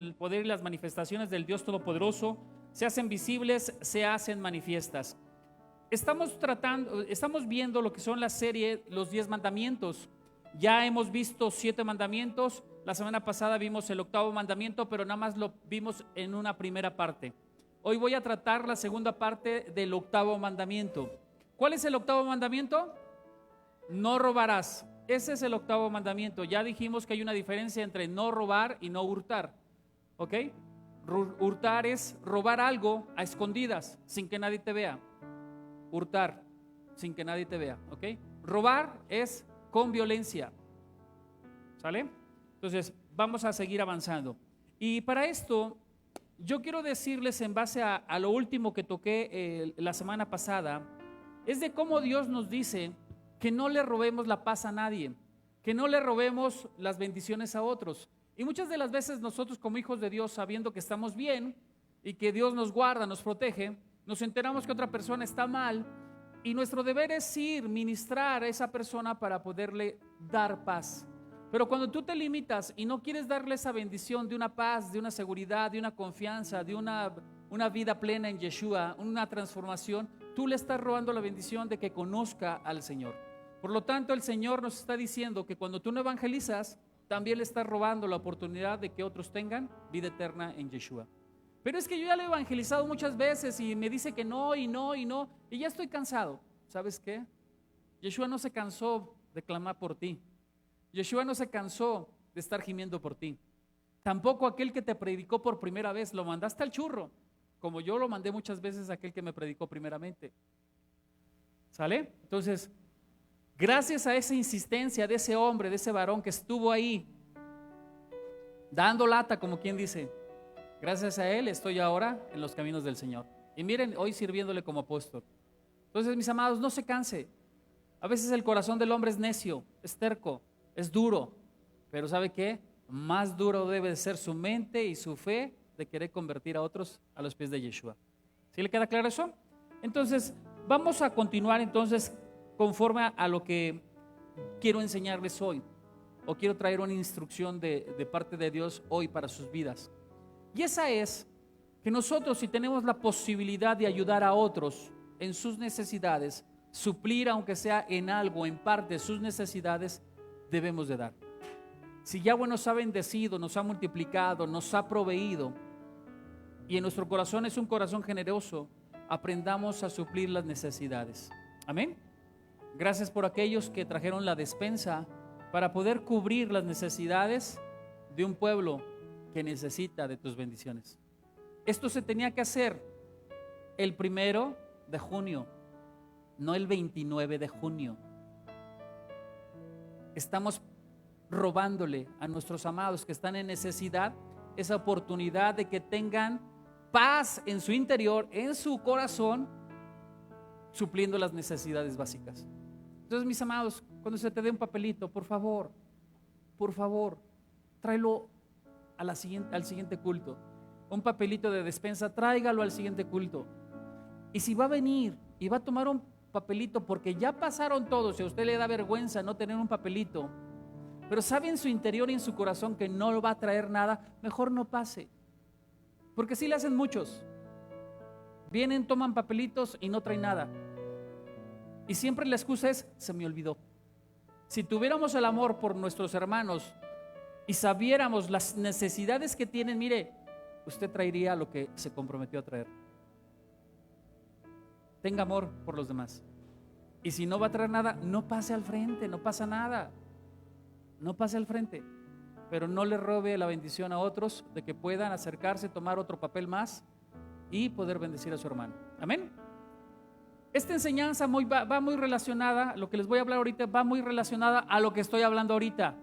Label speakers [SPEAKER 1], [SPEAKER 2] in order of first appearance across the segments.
[SPEAKER 1] el poder y las manifestaciones del Dios Todopoderoso se hacen visibles, se hacen manifiestas. Estamos viendo lo que son la serie Los 10 mandamientos. Ya hemos visto 7 mandamientos. La semana pasada vimos el 8º mandamiento, pero nada más lo vimos en una primera parte. Hoy voy a tratar la segunda parte del 8º mandamiento. ¿Cuál es el 8º mandamiento? No robarás. Ese es el 8º mandamiento. Ya dijimos que hay una diferencia entre no robar y no hurtar. ¿Ok? Hurtar es robar algo a escondidas, sin que nadie te vea. Hurtar, sin que nadie te vea. ¿Ok? Robar es con violencia. ¿Sale? Entonces, vamos a seguir avanzando. Y para esto, yo quiero decirles en base a lo último que toqué la semana pasada, es de cómo Dios nos dice que no le robemos la paz a nadie, que no le robemos las bendiciones a otros. Y muchas de las veces nosotros como hijos de Dios, sabiendo que estamos bien y que Dios nos guarda, nos protege, nos enteramos que otra persona está mal y nuestro deber es ir, ministrar a esa persona para poderle dar paz. Pero cuando tú te limitas y no quieres darle esa bendición de una paz, de una seguridad, de una confianza, de una vida plena en Yeshua, una transformación, tú le estás robando la bendición de que conozca al Señor. Por lo tanto, el Señor nos está diciendo que cuando tú no evangelizas, también le estás robando la oportunidad de que otros tengan vida eterna en Yeshua. Pero es que yo ya le he evangelizado muchas veces y me dice que no, y ya estoy cansado. ¿Sabes qué? Yeshua no se cansó de clamar por ti. Yeshua no se cansó de estar gimiendo por ti. Tampoco aquel que te predicó por primera vez, lo mandaste al churro, como yo lo mandé muchas veces a aquel que me predicó primeramente. ¿Sale? Entonces, gracias a esa insistencia de ese hombre, de ese varón que estuvo ahí, dando lata, como quien dice, gracias a él estoy ahora en los caminos del Señor. Y miren, hoy sirviéndole como apóstol. Entonces, mis amados, no se canse. A veces el corazón del hombre es necio, es terco, es duro. Pero ¿sabe qué? Más duro debe ser su mente y su fe de querer convertir a otros a los pies de Yeshua. ¿Sí le queda claro eso? Entonces, vamos a continuar entonces conforme a lo que quiero enseñarles hoy, o quiero traer una instrucción de parte de Dios hoy para sus vidas. Y esa es que nosotros, si tenemos la posibilidad de ayudar a otros en sus necesidades, suplir aunque sea en algo, en parte sus necesidades, debemos de dar. Si Yahweh nos ha bendecido, nos ha multiplicado, nos ha proveído, y en nuestro corazón es un corazón generoso, aprendamos a suplir las necesidades. Amén. Gracias por aquellos que trajeron la despensa para poder cubrir las necesidades de un pueblo que necesita de tus bendiciones. Esto se tenía que hacer el 1 de junio, no el 29 de junio. Estamos robándole a nuestros amados que están en necesidad esa oportunidad de que tengan paz en su interior, en su corazón, supliendo las necesidades básicas. Entonces, mis amados, cuando se te dé un papelito, por favor, tráelo al siguiente culto. Un papelito de despensa, tráigalo al siguiente culto. Y si va a venir y va a tomar un papelito porque ya pasaron todos y a usted le da vergüenza no tener un papelito, pero sabe en su interior y en su corazón que no va a traer nada, mejor no pase. Porque sí le hacen muchos. Vienen, toman papelitos y no traen nada. Y siempre la excusa es, se me olvidó. Si tuviéramos el amor por nuestros hermanos y sabiéramos las necesidades que tienen, mire, usted traería lo que se comprometió a traer. Tenga amor por los demás. Y si no va a traer nada, no pase al frente, no pasa nada. No pase al frente. Pero no le robe la bendición a otros de que puedan acercarse, tomar otro papel más y poder bendecir a su hermano. Amén. Esta enseñanza va muy relacionada, lo que les voy a hablar ahorita va muy relacionada a lo que estoy hablando ahorita.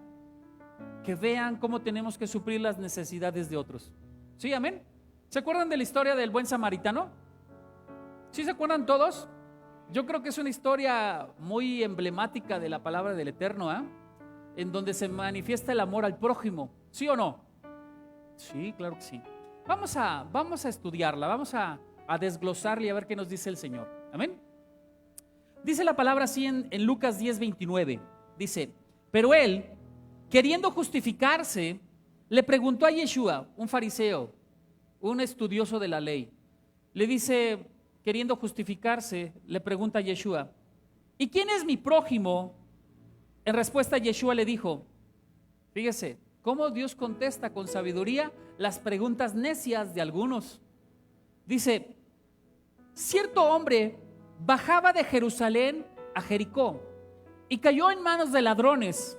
[SPEAKER 1] Que vean cómo tenemos que suplir las necesidades de otros. ¿Sí, amén? ¿Se acuerdan de la historia del buen samaritano? ¿Sí se acuerdan todos? Yo creo que es una historia muy emblemática de la palabra del Eterno, en donde se manifiesta el amor al prójimo. ¿Sí o no? Sí, claro que sí. Vamos a estudiarla, vamos a desglosarla y a ver qué nos dice el Señor. Amén. Dice la palabra así en Lucas 10:29. Dice, pero él, queriendo justificarse, le preguntó a Yeshua, un fariseo, un estudioso de la ley. Le dice, queriendo justificarse, le pregunta a Yeshua, ¿y quién es mi prójimo? En respuesta, Yeshua le dijo, fíjese, cómo Dios contesta con sabiduría las preguntas necias de algunos. Dice, cierto hombre bajaba de Jerusalén a Jericó y cayó en manos de ladrones,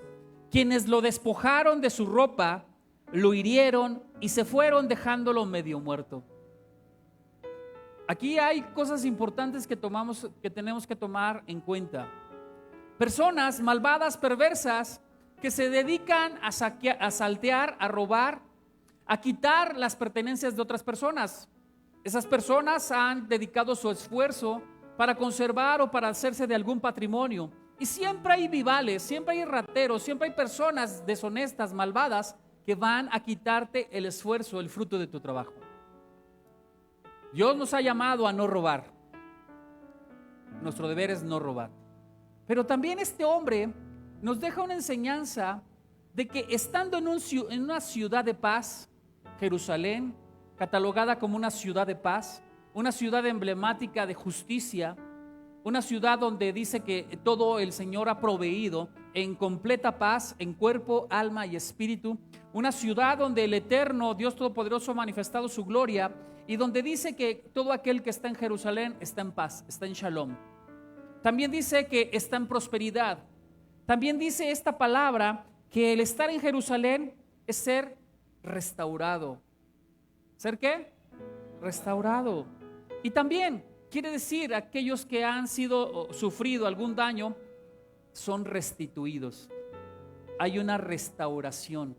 [SPEAKER 1] quienes lo despojaron de su ropa, lo hirieron y se fueron dejándolo medio muerto. Aquí hay cosas importantes que tenemos que tomar en cuenta. Personas malvadas, perversas, que se dedican a saltear, a robar, a quitar las pertenencias de otras personas. Esas personas han dedicado su esfuerzo para conservar o para hacerse de algún patrimonio. Y siempre hay vivales, siempre hay rateros, siempre hay personas deshonestas, malvadas, que van a quitarte el esfuerzo, el fruto de tu trabajo. Dios nos ha llamado a no robar. Nuestro deber es no robar. Pero también este hombre nos deja una enseñanza de que estando en una ciudad de paz, Jerusalén, catalogada como una ciudad de paz, una ciudad emblemática de justicia, una ciudad donde dice que todo el Señor ha proveído en completa paz, en cuerpo, alma y espíritu, una ciudad donde el eterno Dios Todopoderoso ha manifestado su gloria y donde dice que todo aquel que está en Jerusalén está en paz, está en shalom. También dice que está en prosperidad. También dice esta palabra que el estar en Jerusalén es ser restaurado. ¿Ser qué? Restaurado. Y también quiere decir aquellos que han sufrido algún daño son restituidos. Hay una restauración.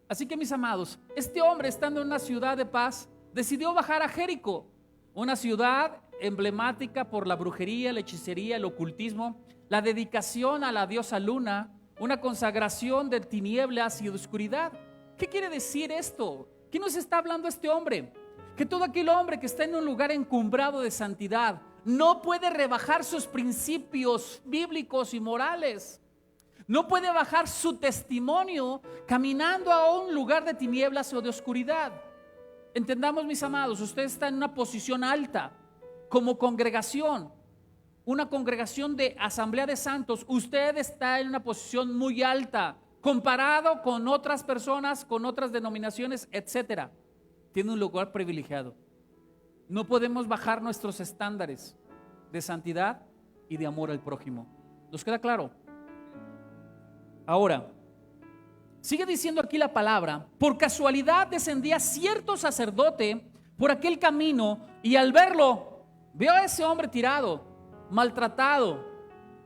[SPEAKER 1] Así que, mis amados, este hombre, estando en una ciudad de paz, decidió bajar a Jericó, una ciudad emblemática por la brujería, la hechicería, el ocultismo, la dedicación a la diosa Luna, una consagración de tinieblas y de oscuridad. ¿Qué quiere decir esto? ¿Qué nos está hablando este hombre? Que todo aquel hombre que está en un lugar encumbrado de santidad no puede rebajar sus principios bíblicos y morales. No puede bajar su testimonio caminando a un lugar de tinieblas o de oscuridad. Entendamos, mis amados, usted está en una posición alta como congregación, una congregación de asamblea de santos. Usted está en una posición muy alta comparado con otras personas, con otras denominaciones, etcétera. Tiene un lugar privilegiado. No podemos bajar nuestros estándares de santidad y de amor al prójimo. ¿Nos queda claro? Ahora, sigue diciendo aquí la palabra: por casualidad descendía cierto sacerdote por aquel camino y al verlo, vio a ese hombre tirado, maltratado,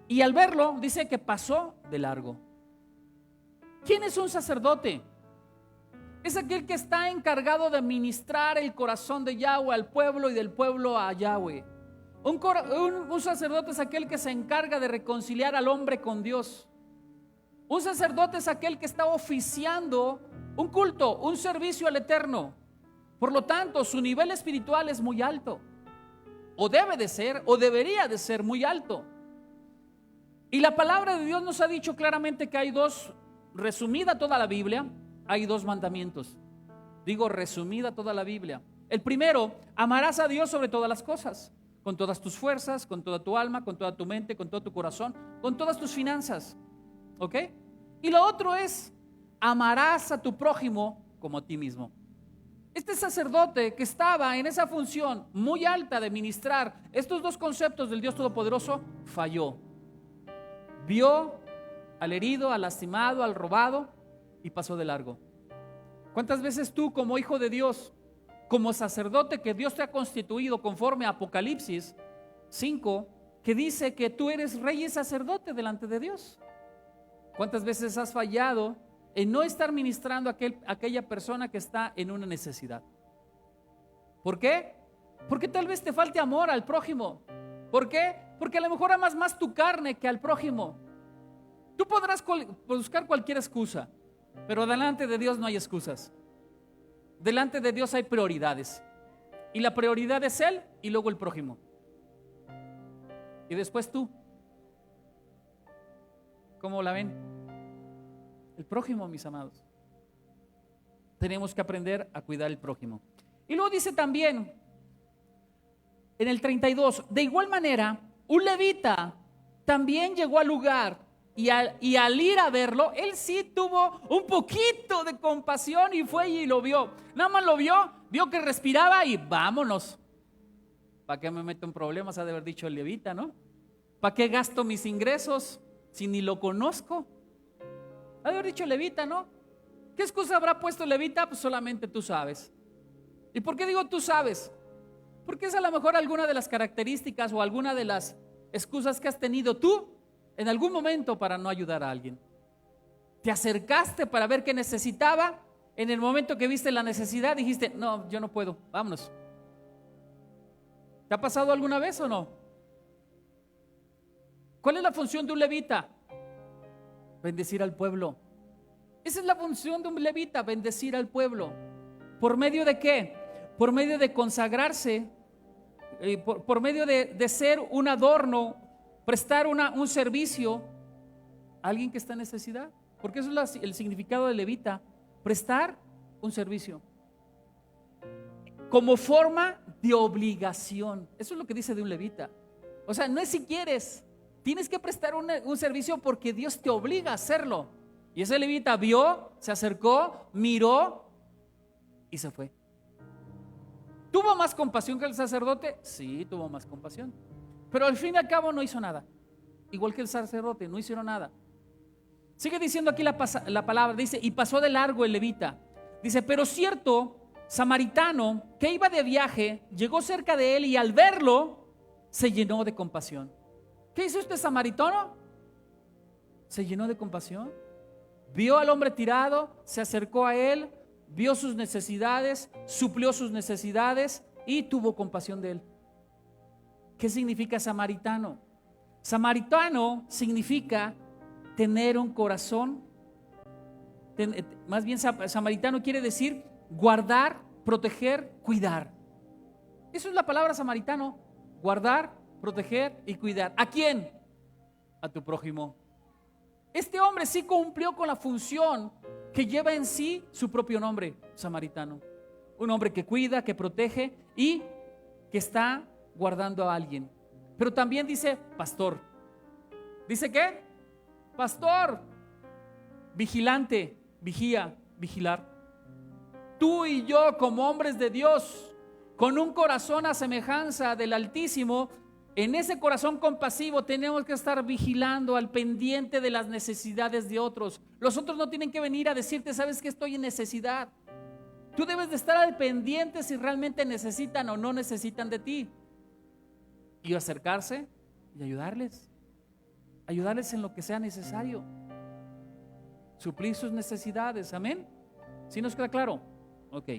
[SPEAKER 1] y al verlo dice que pasó de largo. ¿Quién es un sacerdote? Es aquel que está encargado de ministrar el corazón de Yahweh al pueblo y del pueblo a Yahweh. Un sacerdote es aquel que se encarga de reconciliar al hombre con Dios. Un sacerdote es aquel que está oficiando un culto, un servicio al Eterno. Por lo tanto, su nivel espiritual es muy alto. O debe de ser, o debería de ser muy alto. Y la palabra de Dios nos ha dicho claramente que hay dos, resumida toda la Biblia, hay dos mandamientos. Digo, resumida toda la Biblia. El primero, amarás a Dios sobre todas las cosas, con todas tus fuerzas, con toda tu alma, con toda tu mente, con todo tu corazón, con todas tus finanzas. ¿Ok? Y lo otro es, amarás a tu prójimo como a ti mismo. Este sacerdote que estaba en esa función muy alta de ministrar estos dos conceptos del Dios Todopoderoso, falló. Vio al herido, al lastimado, al robado y pasó de largo. ¿Cuántas veces tú, como hijo de Dios, como sacerdote que Dios te ha constituido conforme a Apocalipsis 5, que dice que tú eres rey y sacerdote delante de Dios? ¿Cuántas veces has fallado en no estar ministrando a aquella persona que está en una necesidad? ¿Por qué? Porque tal vez te falte amor al prójimo. ¿Por qué? Porque a lo mejor amas más tu carne que al prójimo. Tú podrás buscar cualquier excusa, pero delante de Dios no hay excusas. Delante de Dios hay prioridades. Y la prioridad es Él y luego el prójimo. Y después tú. ¿Cómo la ven? El prójimo, mis amados. tenemos que aprender a cuidar al prójimo. Y luego dice también, en el 32, de igual manera, un levita también llegó al lugar y al ir a verlo, él sí tuvo un poquito de compasión y fue y lo vio. Nada más lo vio que respiraba y vámonos. ¿Para qué me meto en problemas? Ha de haber dicho el levita, ¿no? ¿Para qué gasto mis ingresos si ni lo conozco? Ha de haber dicho el levita, ¿no? ¿Qué excusa habrá puesto el levita? Pues solamente tú sabes. ¿Y por qué digo tú sabes? Porque es a lo mejor alguna de las características o alguna de las excusas que has tenido tú en algún momento para no ayudar a alguien. Te acercaste para ver qué necesitaba. En el momento que viste la necesidad dijiste, no, yo no puedo, vámonos. ¿Te ha pasado alguna vez o no? ¿Cuál es la función de un levita? Bendecir al pueblo. Esa es la función de un levita, bendecir al pueblo. ¿Por medio de qué? Por medio de consagrarse, por medio de ser un adorno, prestar un servicio a alguien que está en necesidad. Porque eso es el significado de levita, prestar un servicio como forma de obligación. Eso es lo que dice de un levita. O sea, no es si quieres, tienes que prestar un servicio porque Dios te obliga a hacerlo. Y ese levita vio, se acercó, miró y se fue. ¿Tuvo más compasión que el sacerdote? Sí, tuvo más compasión. Pero al fin y al cabo no hizo nada. Igual que el sacerdote, no hicieron nada. Sigue diciendo aquí la palabra, dice, y pasó de largo el levita. Dice, pero cierto samaritano que iba de viaje, llegó cerca de él y al verlo, se llenó de compasión. ¿Qué hizo este samaritano? Se llenó de compasión. Vio al hombre tirado, se acercó a él, vio sus necesidades, suplió sus necesidades y tuvo compasión de él. ¿Qué significa samaritano? Samaritano significa tener un corazón, más bien samaritano quiere decir guardar, proteger, cuidar. Eso es la palabra samaritano, guardar, proteger y cuidar. ¿A quién? A tu prójimo. Este hombre sí cumplió con la función que lleva en sí su propio nombre, samaritano. Un hombre que cuida, que protege y que está guardando a alguien. Pero también dice pastor. ¿Dice qué? Pastor, vigilante, vigía, vigilar. Tú y yo como hombres de Dios, con un corazón a semejanza del Altísimo, en ese corazón compasivo tenemos que estar vigilando al pendiente de las necesidades de otros. Los otros no tienen que venir a decirte, sabes que estoy en necesidad. Tú debes de estar al pendiente si realmente necesitan o no necesitan de ti. Y acercarse y ayudarles. Ayudarles en lo que sea necesario. Suplir sus necesidades, amén. ¿Sí nos queda claro? Ok.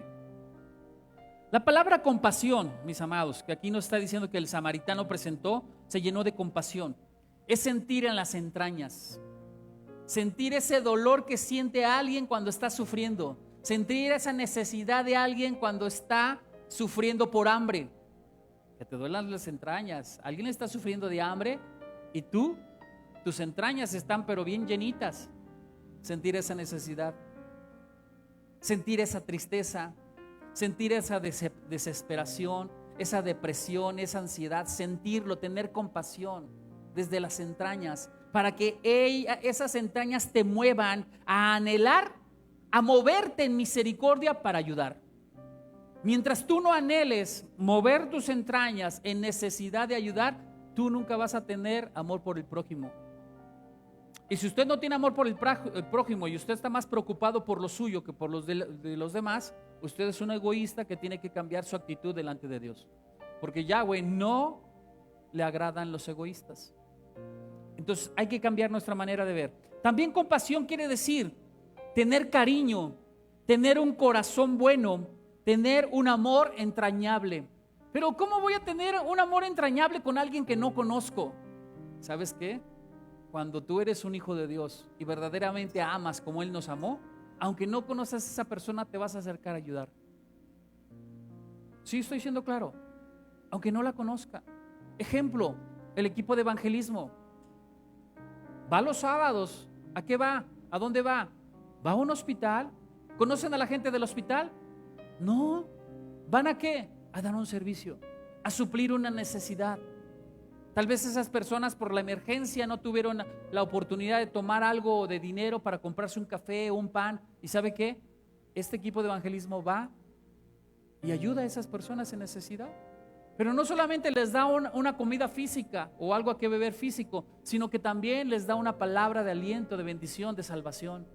[SPEAKER 1] La palabra compasión, mis amados, que aquí nos está diciendo que el samaritano presentó, se llenó de compasión. Es sentir en las entrañas. Sentir ese dolor que siente alguien cuando está sufriendo. Sentir esa necesidad de alguien cuando está sufriendo por hambre. Que te duelan las entrañas. Alguien está sufriendo de hambre y tus entrañas están pero bien llenitas. Sentir esa necesidad. Sentir esa tristeza. Sentir esa desesperación, esa depresión, esa ansiedad, sentirlo, tener compasión desde las entrañas, para que esas entrañas te muevan a anhelar, a moverte en misericordia para ayudar. Mientras tú no anheles mover tus entrañas en necesidad de ayudar, tú nunca vas a tener amor por el prójimo. Y si usted no tiene amor por el prójimo y usted está más preocupado por lo suyo que por los de los demás, usted es un egoísta que tiene que cambiar su actitud delante de Dios. Porque Yahweh no le agradan los egoístas. Entonces hay que cambiar nuestra manera de ver. También compasión quiere decir tener cariño, tener un corazón bueno, tener un amor entrañable. Pero ¿cómo voy a tener un amor entrañable con alguien que no conozco? ¿Sabes qué? Cuando tú eres un hijo de Dios y verdaderamente amas como Él nos amó, aunque no conozcas a esa persona, te vas a acercar a ayudar. Sí, estoy siendo claro. Aunque no la conozca. Ejemplo, el equipo de evangelismo. Va los sábados. ¿A qué va? ¿A dónde va? Va a un hospital ¿Conocen a la gente del hospital? No. ¿Van a qué? A dar un servicio, a suplir una necesidad. Tal vez esas personas por la emergencia no tuvieron la oportunidad de tomar algo de dinero para comprarse un café o un pan. ¿Y sabe qué? Este equipo de evangelismo va y ayuda a esas personas en necesidad. Pero no solamente les da una comida física o algo a que beber físico, sino que también les da una palabra de aliento, de bendición, de salvación.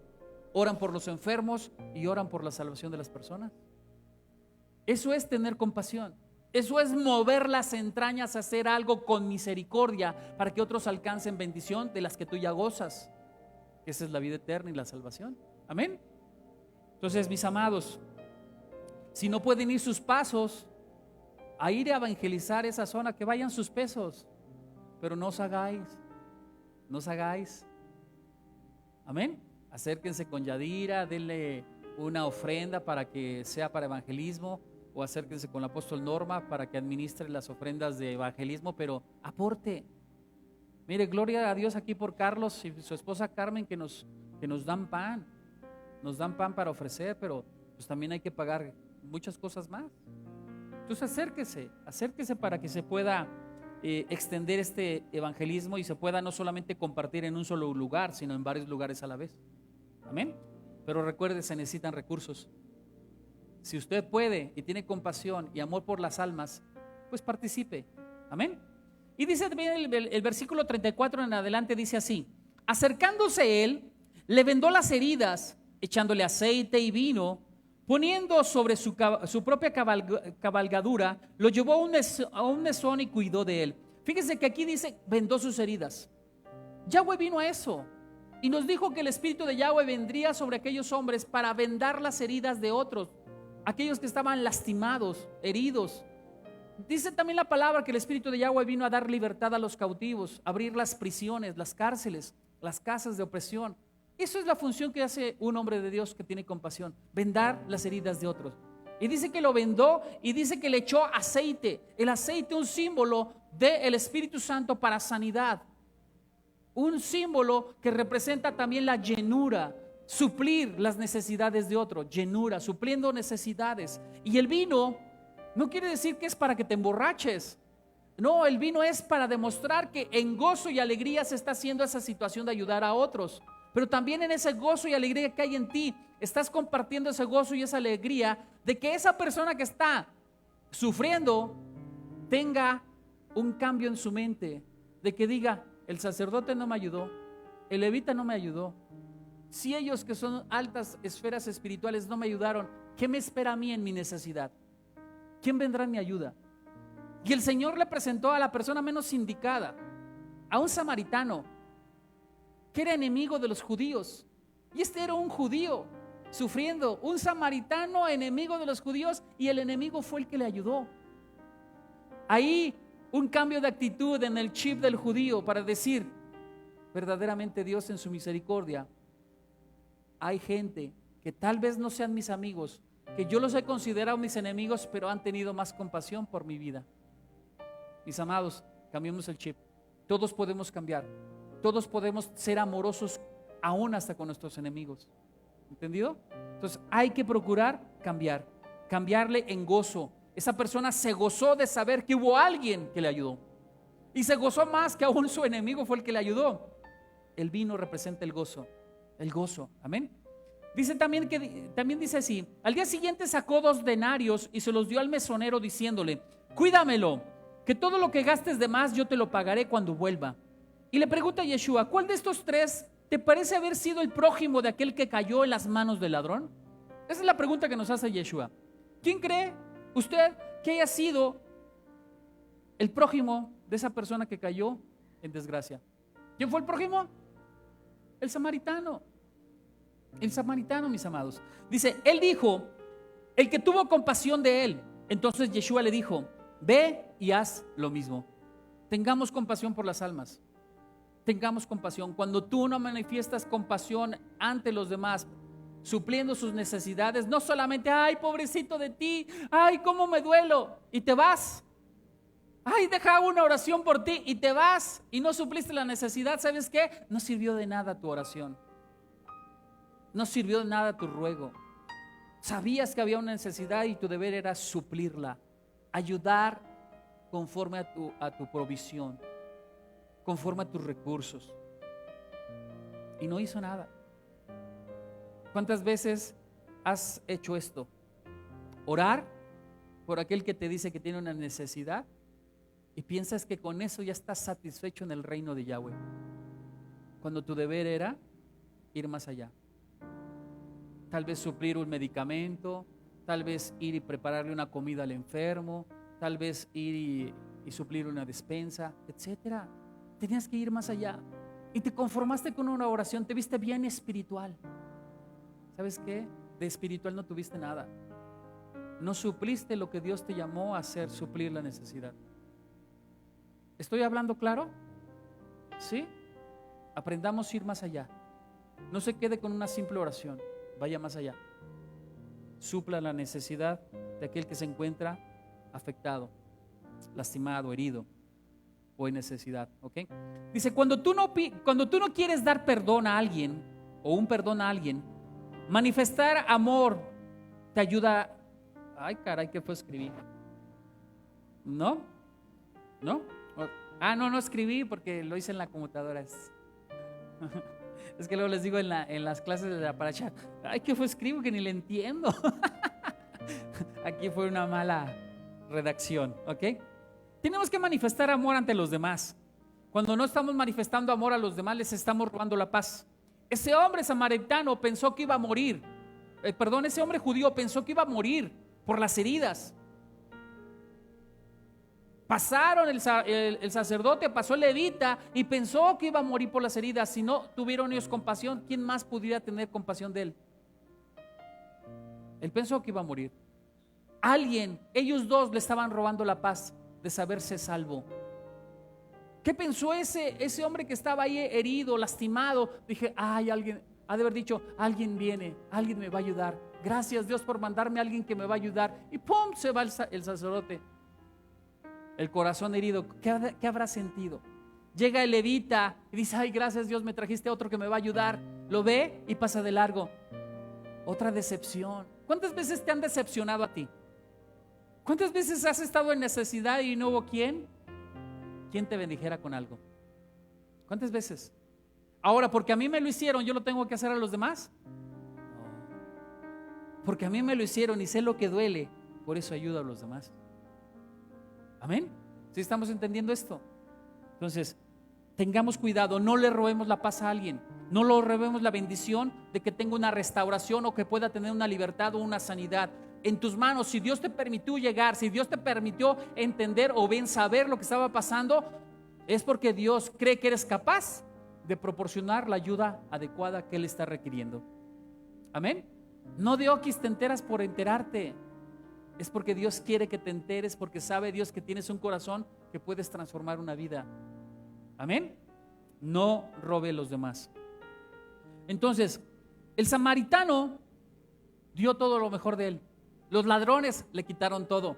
[SPEAKER 1] Oran por los enfermos y oran por la salvación de las personas. Eso es tener compasión. Eso es mover las entrañas a hacer algo con misericordia para que otros alcancen bendición de las que tú ya gozas. Esa es la vida eterna y la salvación. Amén. Entonces, mis amados, si no pueden ir sus pasos a ir a evangelizar esa zona, que vayan sus pesos, pero no os hagáis. Amén. Acérquense con Yadira, denle una ofrenda para que sea para evangelismo, o acérquense con el apóstol Norma para que administre las ofrendas de evangelismo, pero aporte. Mire, gloria a Dios aquí por Carlos y su esposa Carmen que nos dan pan para ofrecer, pero pues también hay que pagar muchas cosas más. Entonces acérquese para que se pueda extender este evangelismo y se pueda no solamente compartir en un solo lugar, sino en varios lugares a la vez. Amén. Pero recuerde, se necesitan recursos. Si usted puede y tiene compasión y amor por las almas, pues participe. Amén. Y dice también el versículo 34 en adelante, dice así: acercándose él, le vendó las heridas, echándole aceite y vino, poniendo sobre su propia cabalgadura, lo llevó a un mesón y cuidó de él. Fíjese que aquí dice vendó sus heridas. Yahweh vino a eso y nos dijo que el Espíritu de Yahweh vendría sobre aquellos hombres para vendar las heridas de otros, aquellos que estaban lastimados, heridos. Dice también la palabra que el Espíritu de Yahweh vino a dar libertad a los cautivos, abrir las prisiones, las cárceles, las casas de opresión. Eso es la función que hace un hombre de Dios que tiene compasión, vendar las heridas de otros. Y dice que lo vendó y dice que le echó aceite. El aceite, un símbolo del Espíritu Santo para sanidad, un símbolo que representa también la llenura, suplir las necesidades de otro, llenura, supliendo necesidades. Y el vino no quiere decir que es para que te emborraches. No, el vino es para demostrar que en gozo y alegría se está haciendo esa situación de ayudar a otros. Pero también en ese gozo y alegría que hay en ti, estás compartiendo ese gozo y esa alegría de que esa persona que está sufriendo tenga un cambio en su mente, de que diga: el sacerdote no me ayudó, el levita no me ayudó. Si ellos que son altas esferas espirituales no me ayudaron, ¿qué me espera a mí en mi necesidad? ¿Quién vendrá en mi ayuda? Y el Señor le presentó a la persona menos indicada, a un samaritano que era enemigo de los judíos. Y este era un judío sufriendo, un samaritano enemigo de los judíos, y el enemigo fue el que le ayudó. Ahí un cambio de actitud en el chip del judío para decir: verdaderamente Dios en su misericordia, hay gente que tal vez no sean mis amigos, que yo los he considerado mis enemigos, pero han tenido más compasión por mi vida. Mis amados, cambiemos el chip. Todos podemos cambiar. Todos podemos ser amorosos aún hasta con nuestros enemigos. ¿Entendido? Entonces hay que procurar cambiarle en gozo. Esa persona se gozó de saber que hubo alguien que le ayudó, y se gozó más que aún su enemigo fue el que le ayudó. El vino representa el gozo. Amén. Dice también dice así: al día siguiente sacó 2 denarios y se los dio al mesonero diciéndole: cuídamelo, que todo lo que gastes de más yo te lo pagaré cuando vuelva. Y le pregunta a Yeshua: ¿cuál de estos 3 te parece haber sido el prójimo de aquel que cayó en las manos del ladrón? Esa es la pregunta que nos hace Yeshua. ¿Quién cree usted que haya sido el prójimo de esa persona que cayó en desgracia? ¿Quién fue el prójimo? El samaritano. El samaritano, mis amados. Dice, él dijo: el que tuvo compasión de él. Entonces Yeshua le dijo: ve y haz lo mismo. Tengamos compasión por las almas. Tengamos compasión. Cuando tú no manifiestas compasión ante los demás, supliendo sus necesidades, no solamente: ay, pobrecito de ti, ay, cómo me duelo, y te vas. Ay, deja una oración por ti y te vas, y no supliste la necesidad. ¿Sabes qué? No sirvió de nada tu oración. No sirvió de nada tu ruego. Sabías que había una necesidad y tu deber era suplirla, ayudar conforme a tu provisión, conforme a tus recursos. Y no hizo nada. ¿Cuántas veces has hecho esto? Orar por aquel que te dice que tiene una necesidad y piensas que con eso ya estás satisfecho en el reino de Yahweh, cuando tu deber era ir más allá. Tal vez suplir un medicamento, tal vez ir y prepararle una comida al enfermo, tal vez ir y suplir una despensa, etcétera. Tenías que ir más allá y te conformaste con una oración, te viste bien espiritual. ¿Sabes qué? De espiritual no tuviste nada. No supliste lo que Dios te llamó a hacer, suplir la necesidad. ¿Estoy hablando claro? ¿Sí? Aprendamos a ir más allá. No se quede con una simple oración, vaya más allá. Supla la necesidad de aquel que se encuentra afectado, lastimado, herido o en necesidad. ¿Ok? Dice, cuando tú no quieres dar perdón a alguien o un perdón a alguien, manifestar amor te ayuda. Ay, caray, ¿qué fue escribir? ¿No? ¿No? No escribí porque lo hice en la computadora. Es que luego les digo en las clases de la parasha, ay, ¿qué fue escribo que ni le entiendo? Aquí fue una mala redacción, ¿ok? Tenemos que manifestar amor ante los demás. Cuando no estamos manifestando amor a los demás, les estamos robando la paz. Ese hombre samaritano pensó que iba a morir. Ese hombre judío pensó que iba a morir por las heridas. Pasaron el sacerdote, pasó el levita y pensó que iba a morir por las heridas. Si no tuvieron ellos compasión, ¿quién más pudiera tener compasión de él? Él pensó que iba a morir. Ellos dos le estaban robando la paz de saberse salvo. ¿Qué pensó ese hombre que estaba ahí herido, lastimado? Dije, alguien ha de haber dicho, alguien viene, alguien me va a ayudar. Gracias Dios por mandarme a alguien que me va a ayudar. Y ¡pum! Se va el sacerdote. El corazón herido, ¿qué habrá sentido? Llega el levita y dice, ay, gracias Dios, me trajiste a otro que me va a ayudar. Lo ve y pasa de largo. Otra decepción. ¿Cuántas veces te han decepcionado a ti? ¿Cuántas veces has estado en necesidad y no hubo quien te bendijera con algo? ¿Cuántas veces? Ahora, porque a mí me lo hicieron, ¿yo lo tengo que hacer a los demás? No. Porque a mí me lo hicieron y sé lo que duele, por eso ayudo a los demás. Amén. ¿Sí estamos entendiendo esto? Entonces, tengamos cuidado, no le robemos la paz a alguien, no le robemos la bendición de que tenga una restauración o que pueda tener una libertad o una sanidad. En tus manos, si Dios te permitió llegar, si Dios te permitió entender o bien saber lo que estaba pasando, es porque Dios cree que eres capaz de proporcionar la ayuda adecuada que Él está requiriendo. Amén. No de oquis te enteras por enterarte. Es porque Dios quiere que te enteres, porque sabe Dios que tienes un corazón que puedes transformar una vida. Amén. No robe los demás. Entonces, el samaritano dio todo lo mejor de él. Los ladrones le quitaron todo.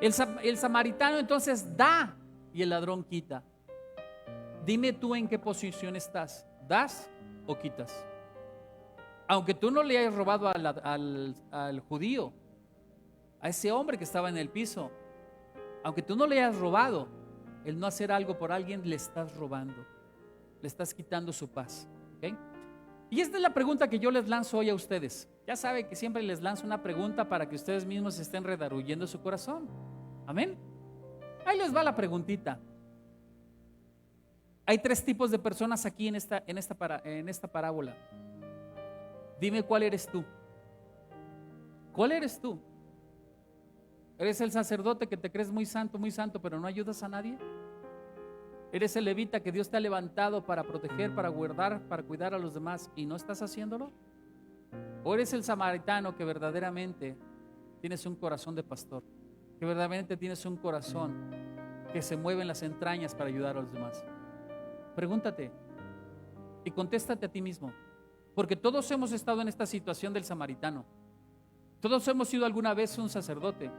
[SPEAKER 1] El samaritano entonces da y el ladrón quita. Dime tú en qué posición estás. ¿Das o quitas? Aunque tú no le hayas robado al judío, a ese hombre que estaba en el piso, aunque tú no le hayas robado, el no hacer algo por alguien le estás robando, le estás quitando su paz. ¿Okay? Y esta es la pregunta que yo les lanzo hoy a ustedes. Ya saben que siempre les lanzo una pregunta para que ustedes mismos estén redarguyendo su corazón. Amén. Ahí les va la preguntita. Hay 3 tipos de personas aquí en esta parábola. Dime cuál eres tú. ¿Cuál eres tú? ¿Eres el sacerdote que te crees muy santo, pero no ayudas a nadie? ¿Eres el levita que Dios te ha levantado para proteger, para guardar, para cuidar a los demás y no estás haciéndolo? ¿O eres el samaritano que verdaderamente tienes un corazón de pastor, que verdaderamente tienes un corazón que se mueve en las entrañas para ayudar a los demás? Pregúntate y contéstate a ti mismo, porque todos hemos estado en esta situación del samaritano. Todos hemos sido alguna vez un sacerdote.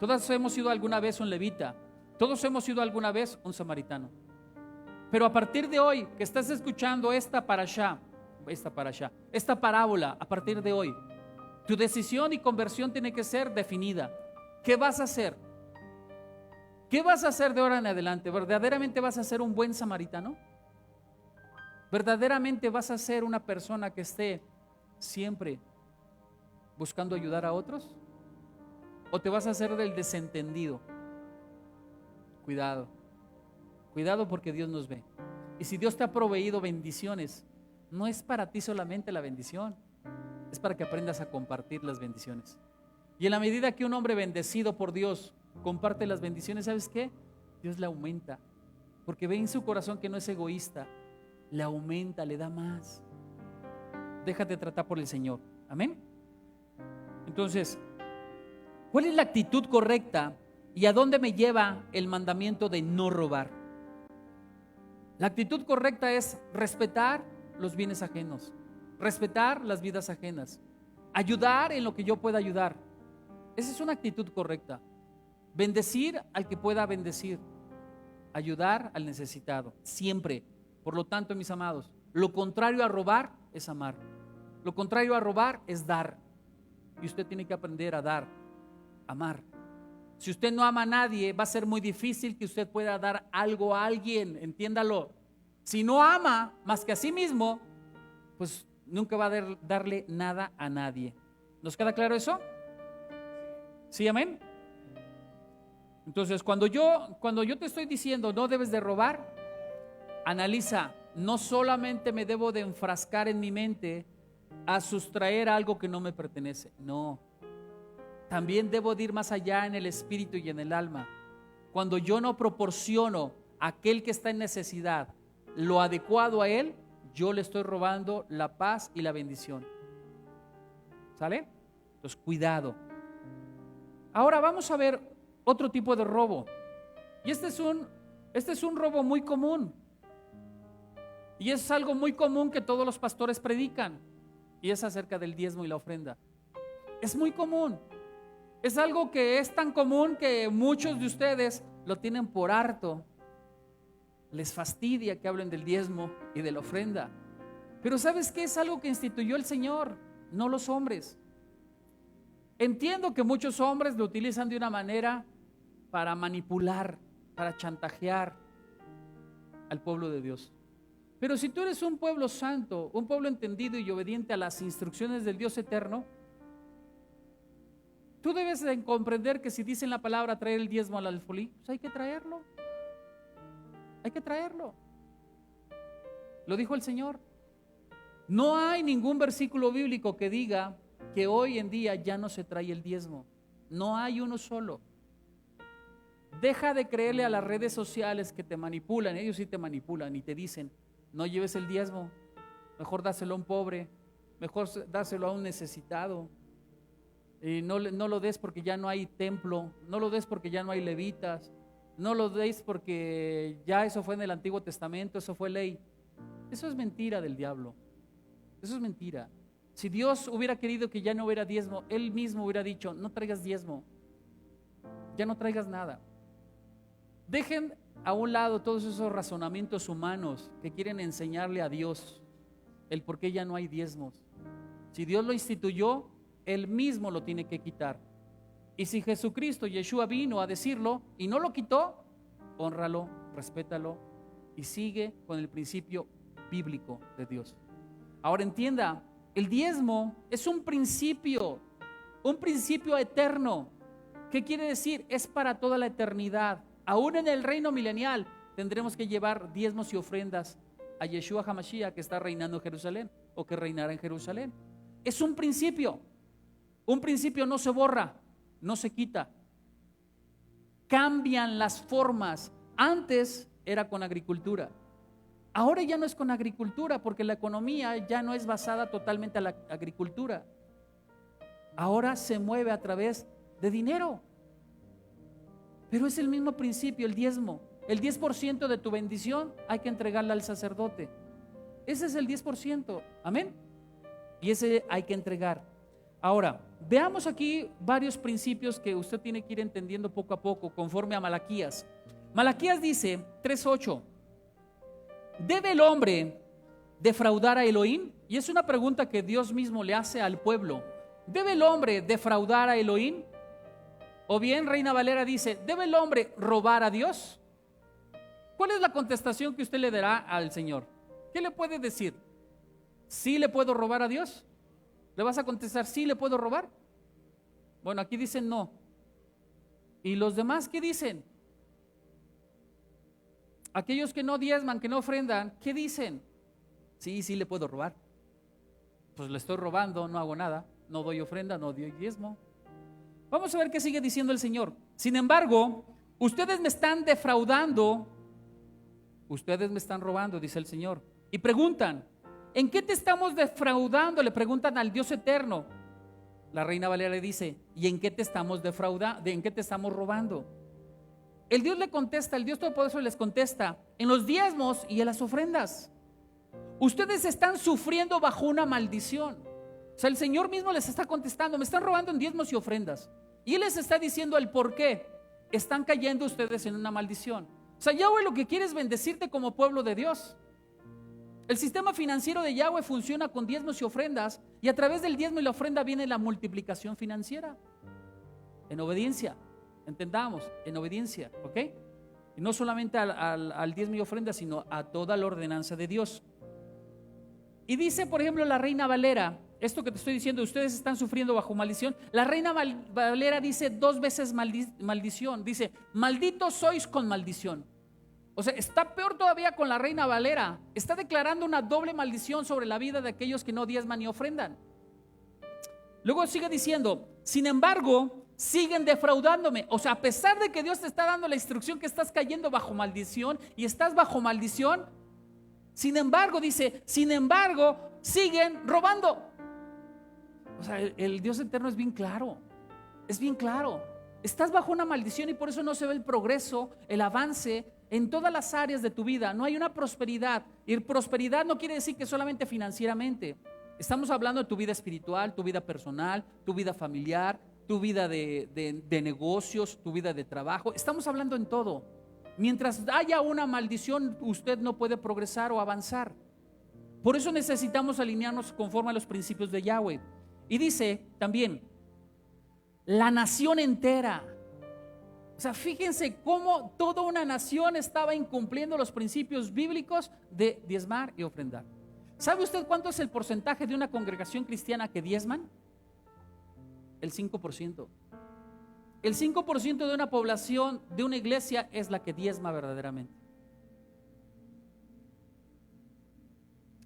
[SPEAKER 1] Todos hemos sido alguna vez un levita. Todos hemos sido alguna vez un samaritano. Pero a partir de hoy que estás escuchando esta parábola, a partir de hoy, Tu decisión y conversión tiene que ser definida. ¿Qué vas a hacer? ¿Qué vas a hacer de ahora en adelante? ¿Verdaderamente vas a ser un buen samaritano? ¿Verdaderamente vas a ser una persona que esté siempre buscando ayudar a otros? ¿O te vas a hacer del desentendido? Cuidado, cuidado porque Dios nos ve. Y si Dios te ha proveído bendiciones, no es para ti solamente la bendición, es para que aprendas a compartir las bendiciones. Y en la medida que un hombre bendecido por Dios comparte las bendiciones, ¿sabes qué? Dios le aumenta, porque ve en su corazón que no es egoísta, le aumenta, le da más. Déjate tratar por el Señor, amén. Entonces, ¿cuál es la actitud correcta y a dónde me lleva el mandamiento de no robar? La actitud correcta es respetar los bienes ajenos, respetar las vidas ajenas, ayudar en lo que yo pueda ayudar. Esa es una actitud correcta. Bendecir al que pueda bendecir, ayudar al necesitado, siempre. Por lo tanto, mis amados, lo contrario a robar es amar. Lo contrario a robar es dar. Y usted tiene que aprender a dar, amar. Si usted no ama a nadie, va a ser muy difícil que usted pueda dar algo a alguien, entiéndalo. Si no ama más que a sí mismo, pues nunca va a darle nada a nadie. ¿Nos queda claro eso? ¿Sí, amén? Entonces, cuando yo te estoy diciendo no debes de robar, analiza, no solamente me debo de enfrascar en mi mente a sustraer algo que no me pertenece, no. También debo de ir más allá en el espíritu y en el alma. Cuando yo no proporciono a aquel que está en necesidad lo adecuado a él, yo le estoy robando la paz y la bendición. ¿Sale? Entonces, cuidado. Ahora vamos a ver otro tipo de robo. Y este es un robo muy común. Y es algo muy común que todos los pastores predican. Y es acerca del diezmo y la ofrenda. Es muy común. Es algo que es tan común que muchos de ustedes lo tienen por harto. Les fastidia que hablen del diezmo y de la ofrenda. Pero ¿sabes qué? Es algo que instituyó el Señor, no los hombres. Entiendo que muchos hombres lo utilizan de una manera para manipular, para chantajear al pueblo de Dios. Pero si tú eres un pueblo santo, un pueblo entendido y obediente a las instrucciones del Dios eterno, tú debes de comprender que si dicen la palabra traer el diezmo al alfolí, pues hay que traerlo. Hay que traerlo. Lo dijo el Señor. No hay ningún versículo bíblico que diga que hoy en día ya no se trae el diezmo. No hay uno solo. Deja de creerle a las redes sociales que te manipulan. Ellos sí te manipulan y te dicen, no lleves el diezmo, mejor dáselo a un pobre, mejor dáselo a un necesitado. No lo des porque ya no hay templo, no lo des porque ya no hay levitas, no lo des porque ya eso fue en el Antiguo Testamento, eso fue ley. Eso es mentira del diablo. Eso es mentira. Si Dios hubiera querido que ya no hubiera diezmo, Él mismo hubiera dicho, no traigas diezmo, ya no traigas nada. Dejen a un lado todos esos razonamientos humanos que quieren enseñarle a Dios el por qué ya no hay diezmos. Si Dios lo instituyó, Él mismo lo tiene que quitar. Y si Jesucristo, Yeshua, vino a decirlo y no lo quitó, hónralo, respétalo y sigue con el principio bíblico de Dios. Ahora entienda, el diezmo es un principio eterno. ¿Qué quiere decir? Es para toda la eternidad. Aún en el reino milenial tendremos que llevar diezmos y ofrendas a Yeshua HaMashiach, que está reinando en Jerusalén o que reinará en Jerusalén. Es un principio no se borra, no se quita. Cambian las formas. Antes era con agricultura, ahora ya no es con agricultura, porque la economía ya no es basada totalmente a la agricultura. Ahora se mueve a través de dinero. Pero es el mismo principio, el diezmo. El 10% de tu bendición hay que entregarla al sacerdote. Ese es el 10%, amén. Y ese hay que entregar. Ahora, veamos aquí varios principios que usted tiene que ir entendiendo poco a poco, conforme a Malaquías. Malaquías dice, 3:8, ¿debe el hombre defraudar a Elohim? Y es una pregunta que Dios mismo le hace al pueblo. ¿debe el hombre defraudar a Elohim? O bien, Reina Valera dice, ¿debe el hombre robar a Dios? ¿Cuál es la contestación que usted le dará al Señor? ¿Qué le puede decir? ¿Sí le puedo robar a Dios? ¿Le vas a contestar, sí le puedo robar? Bueno, aquí dicen no. ¿Y los demás qué dicen? Aquellos que no diezman, que no ofrendan, ¿qué dicen? Sí, sí le puedo robar. Pues le estoy robando, no hago nada, no doy ofrenda, no doy diezmo. Vamos a ver qué sigue diciendo el Señor. Sin embargo, ustedes me están defraudando, ustedes me están robando, dice el Señor. Y preguntan, ¿en qué te estamos defraudando? Le preguntan al Dios eterno. La Reina Valera le dice, ¿y en qué te estamos defraudando? ¿En qué te estamos robando? El Dios le contesta, el Dios Todopoderoso les contesta, en los diezmos y en las ofrendas. Ustedes están sufriendo bajo una maldición. O sea, el Señor mismo les está contestando, me están robando en diezmos y ofrendas. Y Él les está diciendo el por qué están cayendo ustedes en una maldición. O sea, Yahweh lo que quiere es bendecirte como pueblo de Dios. El sistema financiero de Yahweh funciona con diezmos y ofrendas, y a través del diezmo y la ofrenda viene la multiplicación financiera. En obediencia, entendamos, en obediencia, ¿ok? Y no solamente al diezmo y ofrenda, sino a toda la ordenanza de Dios. Y dice, por ejemplo, la Reina Valera, esto que te estoy diciendo, ustedes están sufriendo bajo maldición. La Reina Valera dice 2 veces maldición. Dice, malditos sois con maldición. O sea, está peor todavía con la Reina Valera. Está declarando una doble maldición sobre la vida de aquellos que no diezman ni ofrendan. Luego sigue diciendo, sin embargo, siguen defraudándome. O sea, a pesar de que Dios te está dando la instrucción que estás cayendo bajo maldición y estás bajo maldición, sin embargo, dice, sin embargo, siguen robando. O sea, el Dios eterno es bien claro. Es bien claro. Estás bajo una maldición y por eso no se ve el progreso, el avance en todas las áreas de tu vida. No hay una prosperidad. Y prosperidad no quiere decir que solamente financieramente. Estamos hablando de tu vida espiritual, tu vida personal, tu vida familiar, tu vida de negocios, tu vida de trabajo. Estamos hablando en todo. Mientras haya una maldición, usted no puede progresar o avanzar. Por eso necesitamos alinearnos conforme a los principios de Yahweh. Y dice también, la nación entera. O sea, fíjense cómo toda una nación estaba incumpliendo los principios bíblicos de diezmar y ofrendar. ¿Sabe usted cuánto es el porcentaje de una congregación cristiana que diezman? El 5%. El 5% de una población, de una iglesia, es la que diezma verdaderamente.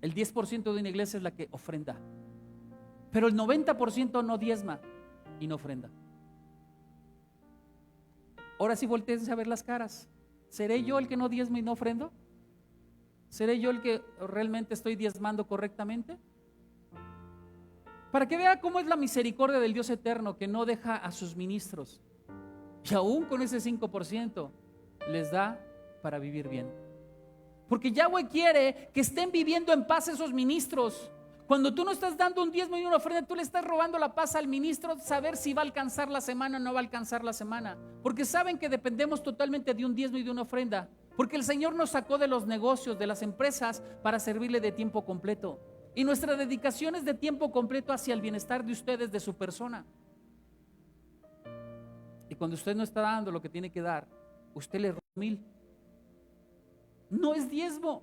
[SPEAKER 1] El 10% de una iglesia es la que ofrenda. Pero el 90% no diezma y no ofrenda. Ahora sí, voltéense a ver las caras. ¿Seré yo el que no diezmo y no ofrendo? ¿Seré yo el que realmente estoy diezmando correctamente? Para que vea cómo es la misericordia del Dios eterno, que no deja a sus ministros. Y aún con ese 5% les da para vivir bien. Porque Yahweh quiere que estén viviendo en paz esos ministros. Cuando tú no estás dando un diezmo y una ofrenda, tú le estás robando la paz al ministro, saber si va a alcanzar la semana o no va a alcanzar la semana. Porque saben que dependemos totalmente de un diezmo y de una ofrenda. Porque el Señor nos sacó de los negocios, de las empresas, para servirle de tiempo completo. Y nuestra dedicación es de tiempo completo hacia el bienestar de ustedes, de su persona. Y cuando usted no está dando lo que tiene que dar, usted le roba 1000. No es diezmo.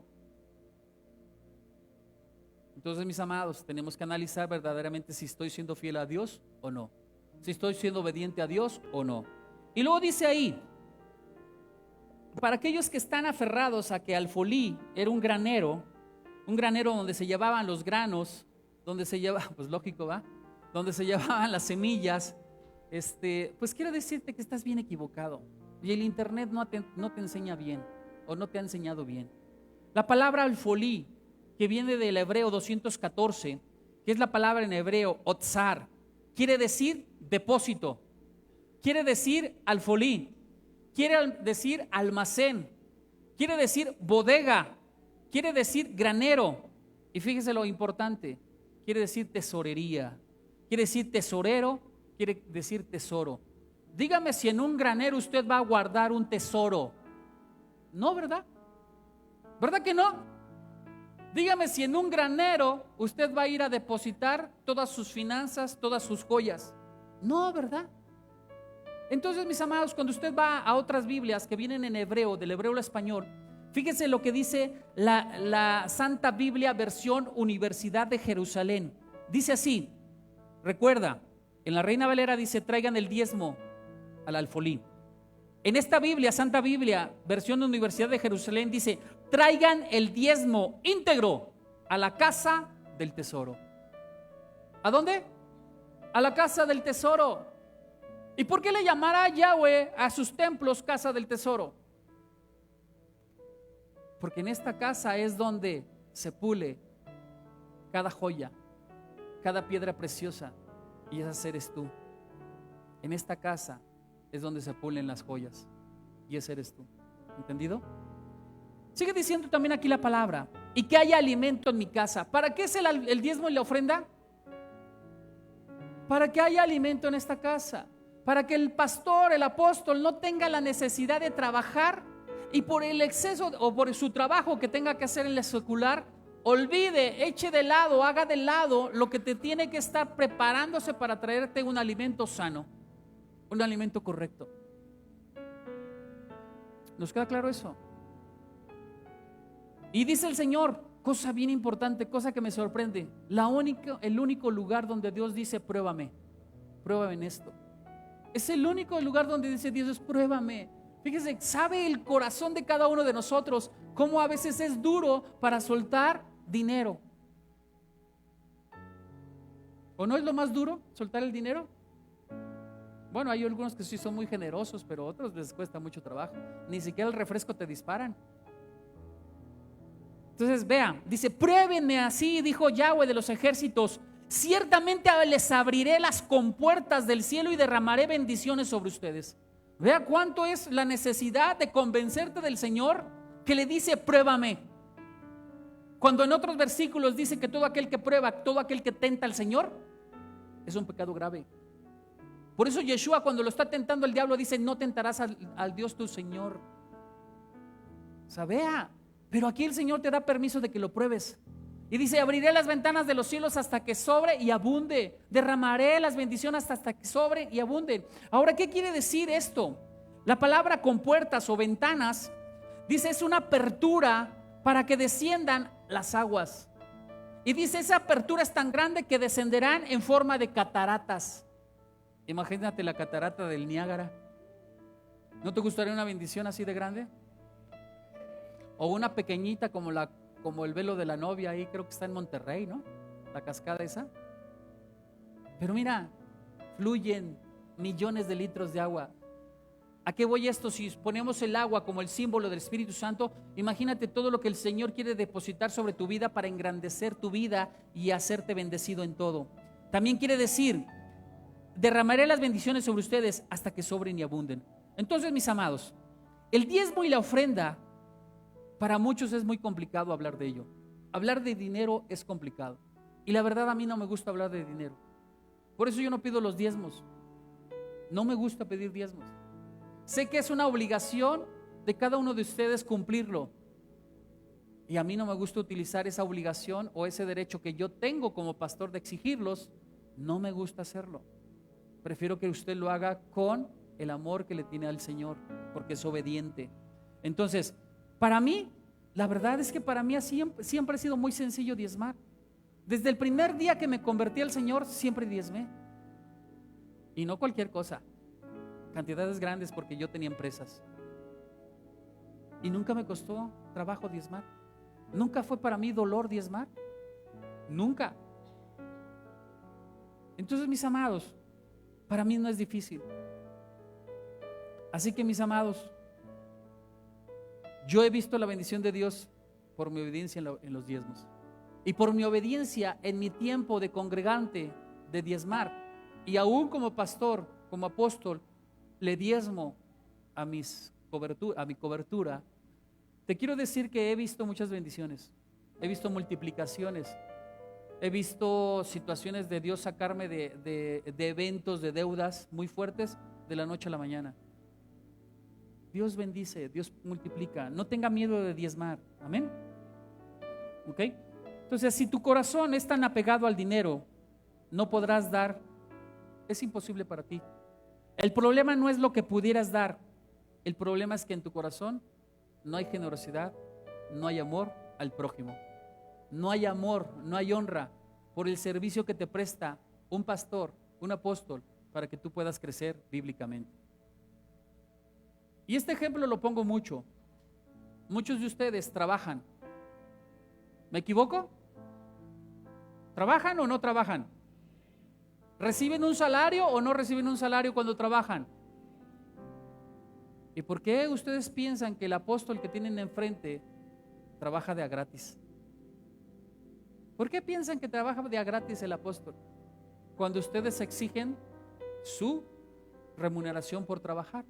[SPEAKER 1] Entonces, mis amados, tenemos que analizar verdaderamente si estoy siendo fiel a Dios o no, si estoy siendo obediente a Dios o no. Y luego dice ahí, para aquellos que están aferrados a que Alfolí era un granero donde se llevaban los granos, donde se llevaba, pues lógico, ¿va? Donde se llevaban las semillas, pues quiero decirte que estás bien equivocado. Y el internet no te enseña bien, o no te ha enseñado bien. La palabra Alfolí, que viene del hebreo 214, que es la palabra en hebreo otzar, quiere decir depósito, quiere decir alfolí, quiere decir almacén, quiere decir bodega, quiere decir granero. Y fíjese lo importante, quiere decir tesorería, quiere decir tesorero, quiere decir tesoro. Dígame si en un granero usted va a guardar un tesoro. No, ¿verdad? ¿Verdad que no? Dígame si en un granero usted va a ir a depositar todas sus finanzas, todas sus joyas. No, ¿verdad? Entonces, mis amados, cuando usted va a otras Biblias que vienen en hebreo, del hebreo al español, fíjese lo que dice la Santa Biblia versión Universidad de Jerusalén. Dice así, recuerda, en la Reina Valera dice: traigan el diezmo al alfolí. En esta Biblia, Santa Biblia, versión de Universidad de Jerusalén, dice: traigan el diezmo íntegro a la casa del tesoro. ¿A dónde? A la casa del tesoro. ¿Y por qué le llamará Yahweh a sus templos casa del tesoro? Porque en esta casa es donde se pule cada joya, cada piedra preciosa, y esa eres tú. En esta casa es donde se pulen las joyas, y ese eres tú. ¿Entendido? Sigue diciendo también aquí la palabra: y que haya alimento en mi casa. ¿Para qué es el diezmo y la ofrenda? Para que haya alimento en esta casa, para que el pastor, el apóstol, no tenga la necesidad de trabajar y por el exceso o por su trabajo que tenga que hacer en la secular, olvide, eche de lado, haga de lado lo que te tiene que estar preparándose para traerte un alimento sano, un alimento correcto. ¿Nos queda claro eso? Y dice el Señor, cosa bien importante, cosa que me sorprende: el único lugar donde Dios dice: pruébame en esto. Es el único lugar donde dice Dios: pruébame. Fíjese, sabe el corazón de cada uno de nosotros cómo a veces es duro para soltar dinero. ¿O no es lo más duro soltar el dinero? Bueno, hay algunos que sí son muy generosos, pero a otros les cuesta mucho trabajo. Ni siquiera el refresco te disparan. Entonces vea, dice: pruébenme, así dijo Yahweh de los ejércitos, ciertamente les abriré las compuertas del cielo y derramaré bendiciones sobre ustedes. Vea cuánto es la necesidad de convencerte del Señor, que le dice: pruébame. Cuando en otros versículos dice que todo aquel que prueba, todo aquel que tenta al Señor, es un pecado grave. Por eso Yeshua, cuando lo está tentando el diablo, dice: no tentarás al Dios tu Señor. O sea, vea, pero aquí el Señor te da permiso de que lo pruebes. Y dice: abriré las ventanas de los cielos hasta que sobre y abunde. Derramaré las bendiciones hasta que sobre y abunde. Ahora, ¿qué quiere decir esto? La palabra compuertas o ventanas, dice, es una apertura para que desciendan las aguas. Y dice, esa apertura es tan grande que descenderán en forma de cataratas. Imagínate la catarata del Niágara. ¿No te gustaría una bendición así de grande? O una pequeñita como el velo de la novia, ahí creo que está en Monterrey, ¿no? La cascada esa. Pero mira, fluyen millones de litros de agua. ¿A qué voy esto? Si ponemos el agua como el símbolo del Espíritu Santo, imagínate todo lo que el Señor quiere depositar sobre tu vida para engrandecer tu vida y hacerte bendecido en todo. También quiere decir: derramaré las bendiciones sobre ustedes hasta que sobren y abunden. Entonces, mis amados, el diezmo y la ofrenda, para muchos es muy complicado hablar de ello. Hablar de dinero es complicado. Y la verdad, a mí no me gusta hablar de dinero. Por eso yo no pido los diezmos. No me gusta pedir diezmos. Sé que es una obligación de cada uno de ustedes cumplirlo. Y a mí no me gusta utilizar esa obligación o ese derecho que yo tengo como pastor de exigirlos. No me gusta hacerlo. Prefiero que usted lo haga con el amor que le tiene al Señor, porque es obediente. Entonces, para mí, la verdad es que para mí siempre ha sido muy sencillo diezmar. Desde el primer día que me convertí al Señor, siempre diezmé. Y no cualquier cosa, cantidades grandes, porque yo tenía empresas. Y nunca me costó trabajo diezmar. Nunca fue para mí dolor diezmar. Nunca. Entonces, mis amados, para mí no es difícil. Así que, mis amados, yo he visto la bendición de Dios por mi obediencia en los diezmos. Y por mi obediencia en mi tiempo de congregante, de diezmar. Y aún como pastor, como apóstol, le diezmo a mi cobertura. Te quiero decir que he visto muchas bendiciones. He visto multiplicaciones. He visto situaciones de Dios sacarme de eventos, de deudas muy fuertes de la noche a la mañana. Dios bendice, Dios multiplica. No tenga miedo de diezmar. Amén. ¿Ok? Entonces, si tu corazón es tan apegado al dinero, no podrás dar. Es imposible para ti. El problema no es lo que pudieras dar. El problema es que en tu corazón no hay generosidad, no hay amor al prójimo. No hay amor, no hay honra por el servicio que te presta un pastor, un apóstol, para que tú puedas crecer bíblicamente. Y este ejemplo lo pongo mucho. Muchos de ustedes trabajan. ¿Me equivoco? ¿Trabajan o no trabajan? ¿Reciben un salario o no reciben un salario cuando trabajan? ¿Y por qué ustedes piensan que el apóstol que tienen enfrente trabaja de a gratis? ¿Por qué piensan que trabaja de a gratis el apóstol? Cuando ustedes exigen su remuneración por trabajar.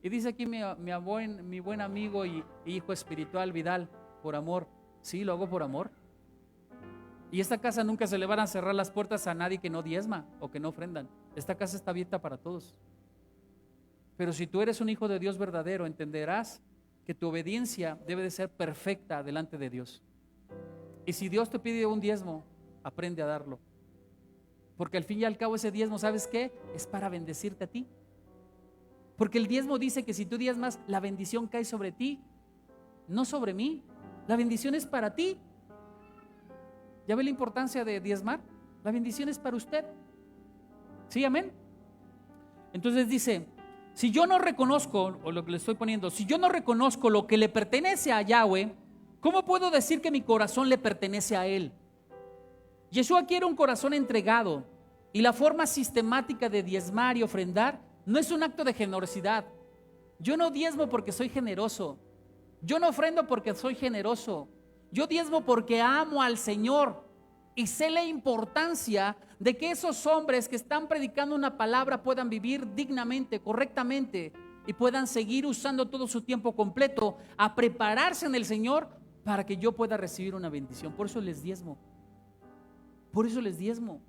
[SPEAKER 1] Y dice aquí mi buen amigo y hijo espiritual Vidal, por amor. Sí, lo hago por amor. Y esta casa nunca se le van a cerrar las puertas a nadie que no diezma o que no ofrendan. Esta casa está abierta para todos. Pero si tú eres un hijo de Dios verdadero, entenderás que tu obediencia debe de ser perfecta delante de Dios. Y si Dios te pide un diezmo, aprende a darlo. Porque al fin y al cabo ese diezmo, ¿sabes qué? Es para bendecirte a ti. Porque el diezmo dice que si tú diezmas, la bendición cae sobre ti, no sobre mí. La bendición es para ti. ¿Ya ve la importancia de diezmar? La bendición es para usted. ¿Sí, amén? Entonces dice, si yo no reconozco, o lo que le estoy poniendo, si yo no reconozco lo que le pertenece a Yahweh, ¿cómo puedo decir que mi corazón le pertenece a Él? Yeshua quiere un corazón entregado, y la forma sistemática de diezmar y ofrendar no es un acto de generosidad. Yo no diezmo porque soy generoso. Yo no ofrendo porque soy generoso. Yo diezmo porque amo al Señor y sé la importancia de que esos hombres que están predicando una palabra puedan vivir dignamente, correctamente, y puedan seguir usando todo su tiempo completo a prepararse en el Señor para que yo pueda recibir una bendición. Por eso les diezmo. Por eso les diezmo.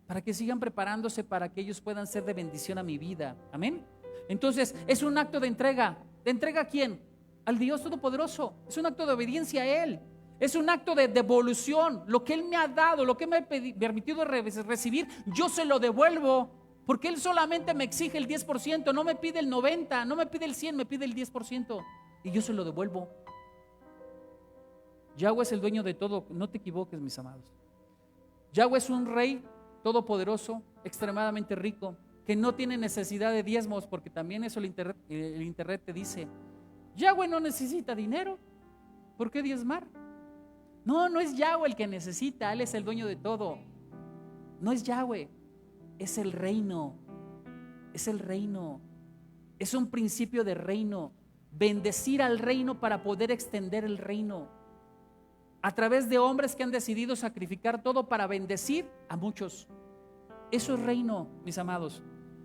[SPEAKER 1] Para que sigan preparándose para que ellos puedan ser de bendición a mi vida. Amén. Entonces es un acto de entrega. ¿De entrega a quién? Al Dios Todopoderoso. Es un acto de obediencia a Él. Es un acto de devolución. Lo que Él me ha dado, lo que me ha permitido recibir, yo se lo devuelvo. Porque Él solamente me exige el 10%, no me pide el 90%, no me pide el 100%, me pide el 10%. Y yo se lo devuelvo. Yahweh es el dueño de todo. No te equivoques, mis amados. Yahweh es un rey todopoderoso, extremadamente rico, que no tiene necesidad de diezmos, porque también eso el internet te dice. Yahweh no necesita dinero. ¿Por qué diezmar? No, no es Yahweh el que necesita. Él es el dueño de todo. No es Yahweh, es el reino. Es el reino. Es un principio de reino. Bendecir al reino para poder extender el reino. A través de hombres que han decidido sacrificar todo para bendecir a muchos. Eso es reino, mis amados.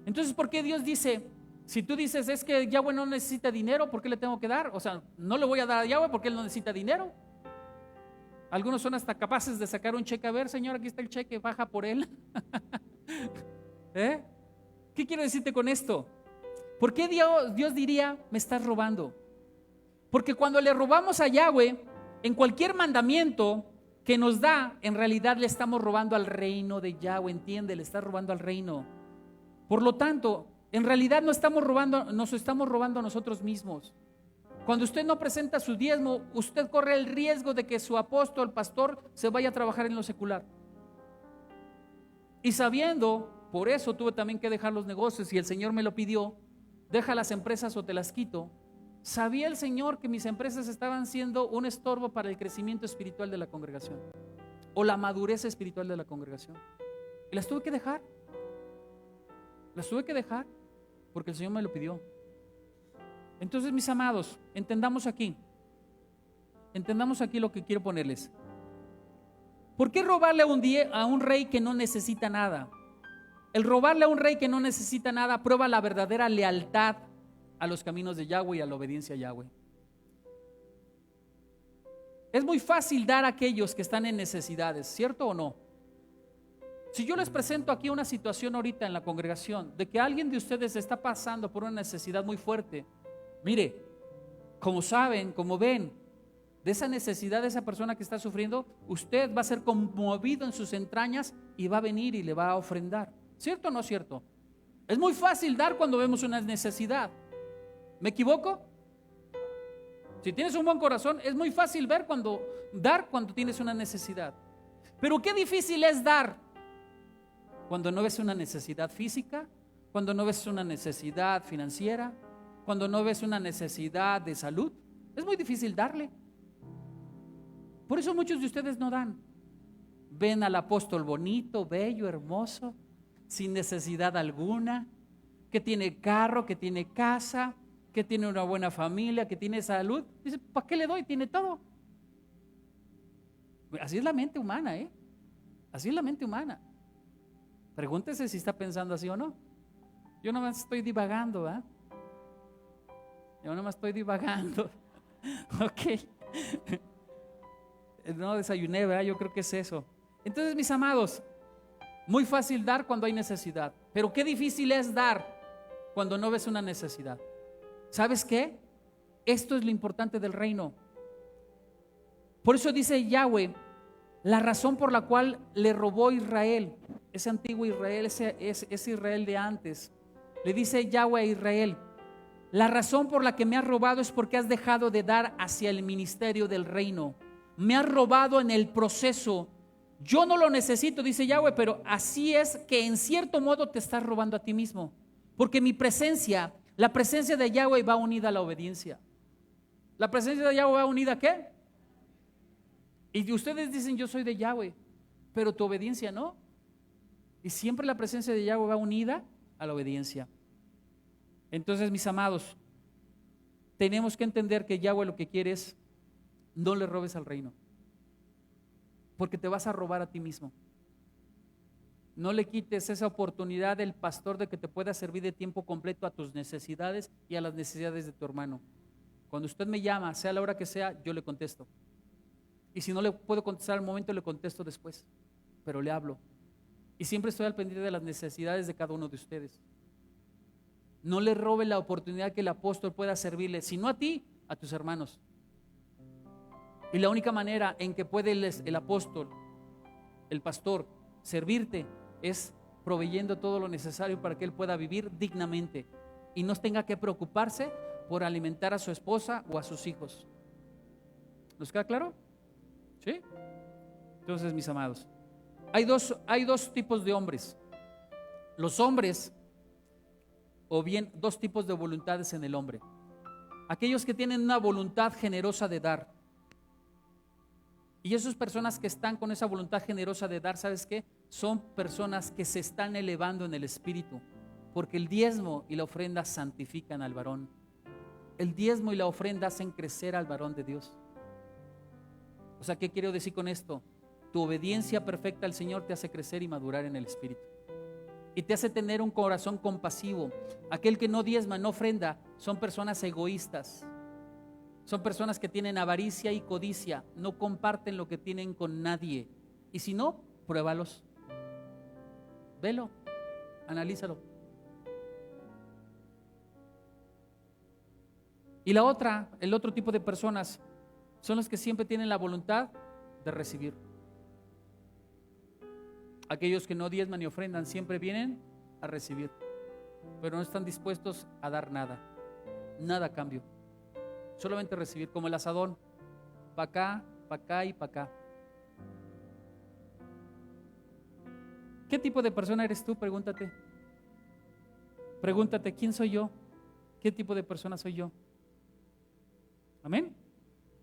[SPEAKER 1] Entonces, ¿por qué Dios dice, si tú dices es que Yahweh no necesita dinero, ¿por qué le tengo que dar? O sea, no le voy a dar a Yahweh porque Él no necesita dinero. Algunos son hasta capaces de sacar un cheque. A ver, Señor, aquí está el cheque, baja por él. ¿Qué quiero decirte con esto? ¿Por qué Dios diría, me estás robando? Porque cuando le robamos a Yahweh, en cualquier mandamiento que nos da, en realidad le estamos robando al reino de Yahweh, entiende, le está robando al reino. Por lo tanto, en realidad nos estamos robando a nosotros mismos. Cuando usted no presenta su diezmo, usted corre el riesgo de que su apóstol, pastor, se vaya a trabajar en lo secular. Y sabiendo, por eso tuve también que dejar los negocios y el Señor me lo pidió, deja las empresas o te las quito. Sabía el Señor que mis empresas estaban siendo un estorbo para el crecimiento espiritual de la congregación o la madurez espiritual de la congregación. Y las tuve que dejar. Las tuve que dejar porque el Señor me lo pidió. Entonces, mis amados, entendamos aquí lo que quiero ponerles. ¿Por qué robarle a un rey que no necesita nada? El robarle a un rey que no necesita nada prueba la verdadera lealtad a los caminos de Yahweh y a la obediencia a Yahweh. Es muy fácil dar a aquellos que están en necesidades, ¿cierto o no? Si yo les presento aquí una situación ahorita en la congregación de que alguien de ustedes está pasando por una necesidad muy fuerte, mire, como saben, como ven, de esa necesidad de esa persona que está sufriendo, usted va a ser conmovido en sus entrañas y va a venir y le va a ofrendar. ¿Cierto o no cierto? Es muy fácil dar cuando vemos una necesidad. ¿Me equivoco? Si tienes un buen corazón, es muy fácil dar cuando tienes una necesidad. Pero qué difícil es dar cuando no ves una necesidad física, cuando no ves una necesidad financiera, cuando no ves una necesidad de salud. Es muy difícil darle. Por eso muchos de ustedes no dan. Ven al apóstol bonito, bello, hermoso, sin necesidad alguna, que tiene carro, que tiene casa, que tiene una buena familia, que tiene salud. Dice, ¿para qué le doy? Tiene todo. Así es la mente humana, ¿eh? Así es la mente humana. Pregúntese si está pensando así o no. Yo nomás estoy divagando, ¿verdad? Yo nomás estoy divagando. Ok. No desayuné, ¿verdad? Yo creo que es eso. Entonces, mis amados, muy fácil dar cuando hay necesidad, pero qué difícil es dar cuando no ves una necesidad. ¿Sabes qué? Esto es lo importante del reino. Por eso dice Yahweh, la razón por la cual le robó Israel, ese antiguo Israel, ese Israel de antes, le dice Yahweh a Israel, la razón por la que me has robado es porque has dejado de dar hacia el ministerio del reino. Me has robado en el proceso. Yo no lo necesito, dice Yahweh, pero así es que en cierto modo te estás robando a ti mismo. Porque mi presencia, la presencia de Yahweh va unida a la obediencia. ¿La presencia de Yahweh va unida a qué? Y ustedes dicen, yo soy de Yahweh, pero tu obediencia no. Y siempre la presencia de Yahweh va unida a la obediencia. Entonces, mis amados, tenemos que entender que Yahweh lo que quiere es no le robes al reino, porque te vas a robar a ti mismo. No le quites esa oportunidad del pastor de que te pueda servir de tiempo completo a tus necesidades y a las necesidades de tu hermano. Cuando usted me llama, sea la hora que sea, yo le contesto. Y si no le puedo contestar al momento, le contesto después, pero le hablo. Y siempre estoy al pendiente de las necesidades de cada uno de ustedes. No le robe la oportunidad que el apóstol pueda servirle, sino a ti, a tus hermanos. Y la única manera en que puede el apóstol, el pastor, servirte es proveyendo todo lo necesario para que él pueda vivir dignamente y no tenga que preocuparse por alimentar a su esposa o a sus hijos. ¿Nos queda claro? ¿Sí? Entonces, mis amados, hay dos tipos de hombres. Los hombres, o bien dos tipos de voluntades en el hombre. Aquellos que tienen una voluntad generosa de dar. Y esas personas que están con esa voluntad generosa de dar, ¿sabes qué? Son personas que se están elevando en el espíritu, porque el diezmo y la ofrenda santifican al varón. El diezmo y la ofrenda hacen crecer al varón de Dios. O sea, ¿qué quiero decir con esto? Tu obediencia perfecta al Señor te hace crecer y madurar en el espíritu. Y te hace tener un corazón compasivo. Aquel que no diezma, no ofrenda, son personas egoístas. Son personas que tienen avaricia y codicia, no comparten lo que tienen con nadie. Y si no, pruébalos. Velo, analízalo. Y el otro tipo de personas son los que siempre tienen la voluntad de recibir. Aquellos que no diezman ni ofrendan siempre vienen a recibir, pero no están dispuestos a dar nada, nada a cambio. Solamente recibir, como el asadón, para acá y para acá. ¿Qué tipo de persona eres tú? Pregúntate. Pregúntate, ¿quién soy yo? ¿Qué tipo de persona soy yo? ¿Amén?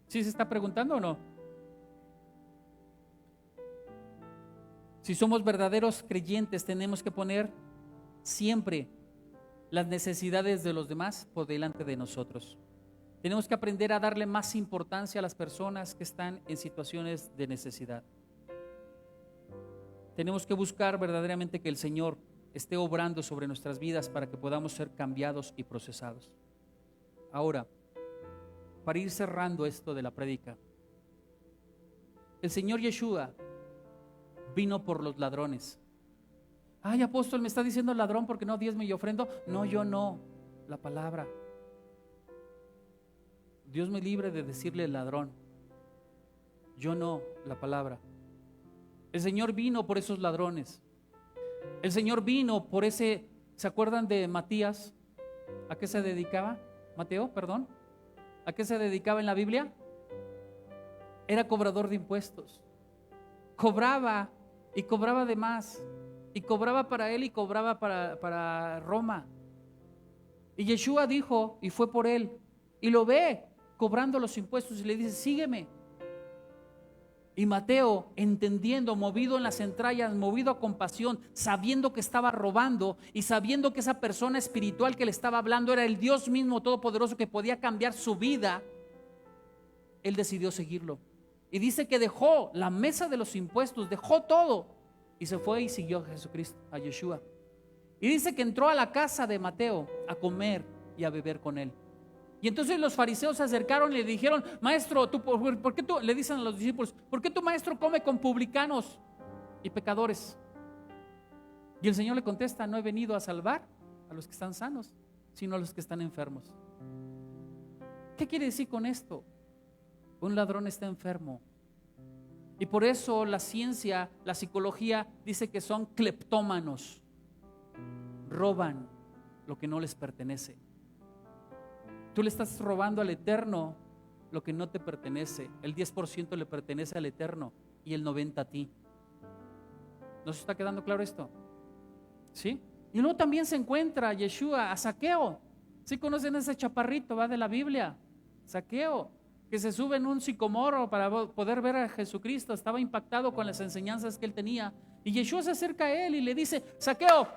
[SPEAKER 1] ¿Sí se está preguntando o no? Si somos verdaderos creyentes, tenemos que poner siempre las necesidades de los demás por delante de nosotros. Tenemos que aprender a darle más importancia a las personas que están en situaciones de necesidad. Tenemos que buscar verdaderamente que el Señor esté obrando sobre nuestras vidas para que podamos ser cambiados y procesados. Ahora, para ir cerrando esto de la prédica, el Señor Yeshua vino por los ladrones. Ay, apóstol, me está diciendo ladrón porque no diezmo y ofrendo. No, yo no, la palabra. Dios me libre de decirle ladrón. yo no, la palabra. El Señor vino por esos ladrones. El Señor vino por ese, ¿se acuerdan de Matías? ¿A qué se dedicaba? Mateo, perdón. ¿A qué se dedicaba en la Biblia? Era cobrador de impuestos. Cobraba y cobraba de más. Y cobraba para él y cobraba para Roma. Y Yeshua dijo, y fue por él, y lo ve cobrando los impuestos y le dice, sígueme. Y Mateo, entendiendo, movido en las entrañas, movido a compasión, sabiendo que estaba robando y sabiendo que esa persona espiritual que le estaba hablando era el Dios mismo todopoderoso que podía cambiar su vida, él decidió seguirlo. Y dice que dejó la mesa de los impuestos, dejó todo y se fue y siguió a Jesucristo, a Yeshua. Y dice que entró a la casa de Mateo a comer y a beber con él. Y entonces los fariseos se acercaron y le dijeron, maestro, ¿por qué tú? Le dicen a los discípulos, ¿por qué tu maestro come con publicanos y pecadores? Y el Señor le contesta, no he venido a salvar a los que están sanos, sino a los que están enfermos. ¿Qué quiere decir con esto? Un ladrón está enfermo. Y por eso la ciencia, la psicología dice que son cleptómanos. Roban lo que no les pertenece. Tú le estás robando al Eterno lo que no te pertenece. El 10% le pertenece al Eterno y el 90% a ti. ¿Nos está quedando claro esto? ¿Sí? Y luego también se encuentra Yeshua a Zaqueo. ¿Sí conocen ese chaparrito, va de la Biblia? Zaqueo, que se sube en un sicomoro para poder ver a Jesucristo. Estaba impactado con las enseñanzas que él tenía. Y Yeshua se acerca a él y le dice, Zaqueo,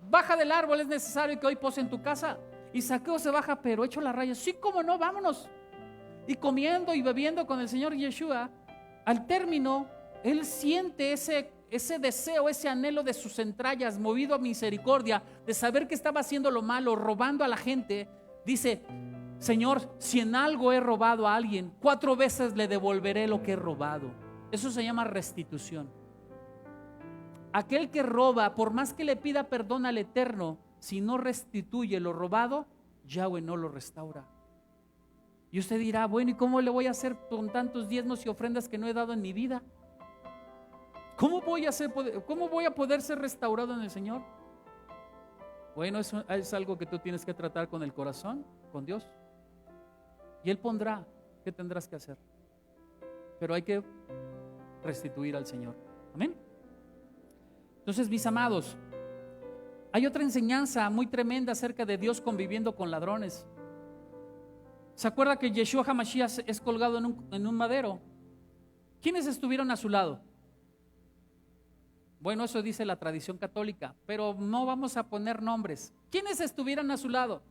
[SPEAKER 1] baja del árbol, es necesario que hoy pose en tu casa. Y Zaqueo se baja, pero hecho la raya, sí, cómo no, vámonos. Y comiendo y bebiendo con el Señor Yeshua, al término, él siente ese deseo, ese anhelo de sus entrañas, movido a misericordia, de saber que estaba haciendo lo malo, robando a la gente. Dice, Señor, si en algo he robado a alguien, 4 veces le devolveré lo que he robado. Eso se llama restitución. Aquel que roba, por más que le pida perdón al Eterno, si no restituye lo robado, Yahweh no lo restaura. Y usted dirá, bueno, ¿y cómo le voy a hacer con tantos diezmos y ofrendas que no he dado en mi vida? ¿Cómo voy a poder ser restaurado en el Señor? Bueno, eso es algo que tú tienes que tratar con el corazón, con Dios. Y Él pondrá qué tendrás que hacer. Pero hay que restituir al Señor. Amén. Entonces, mis amados, hay otra enseñanza muy tremenda acerca de Dios conviviendo con ladrones. ¿Se acuerda que Yeshua HaMashiach es colgado en un madero? ¿Quiénes estuvieron a su lado? Bueno, eso dice la tradición católica, pero no vamos a poner nombres. ¿Quiénes estuvieron a su lado?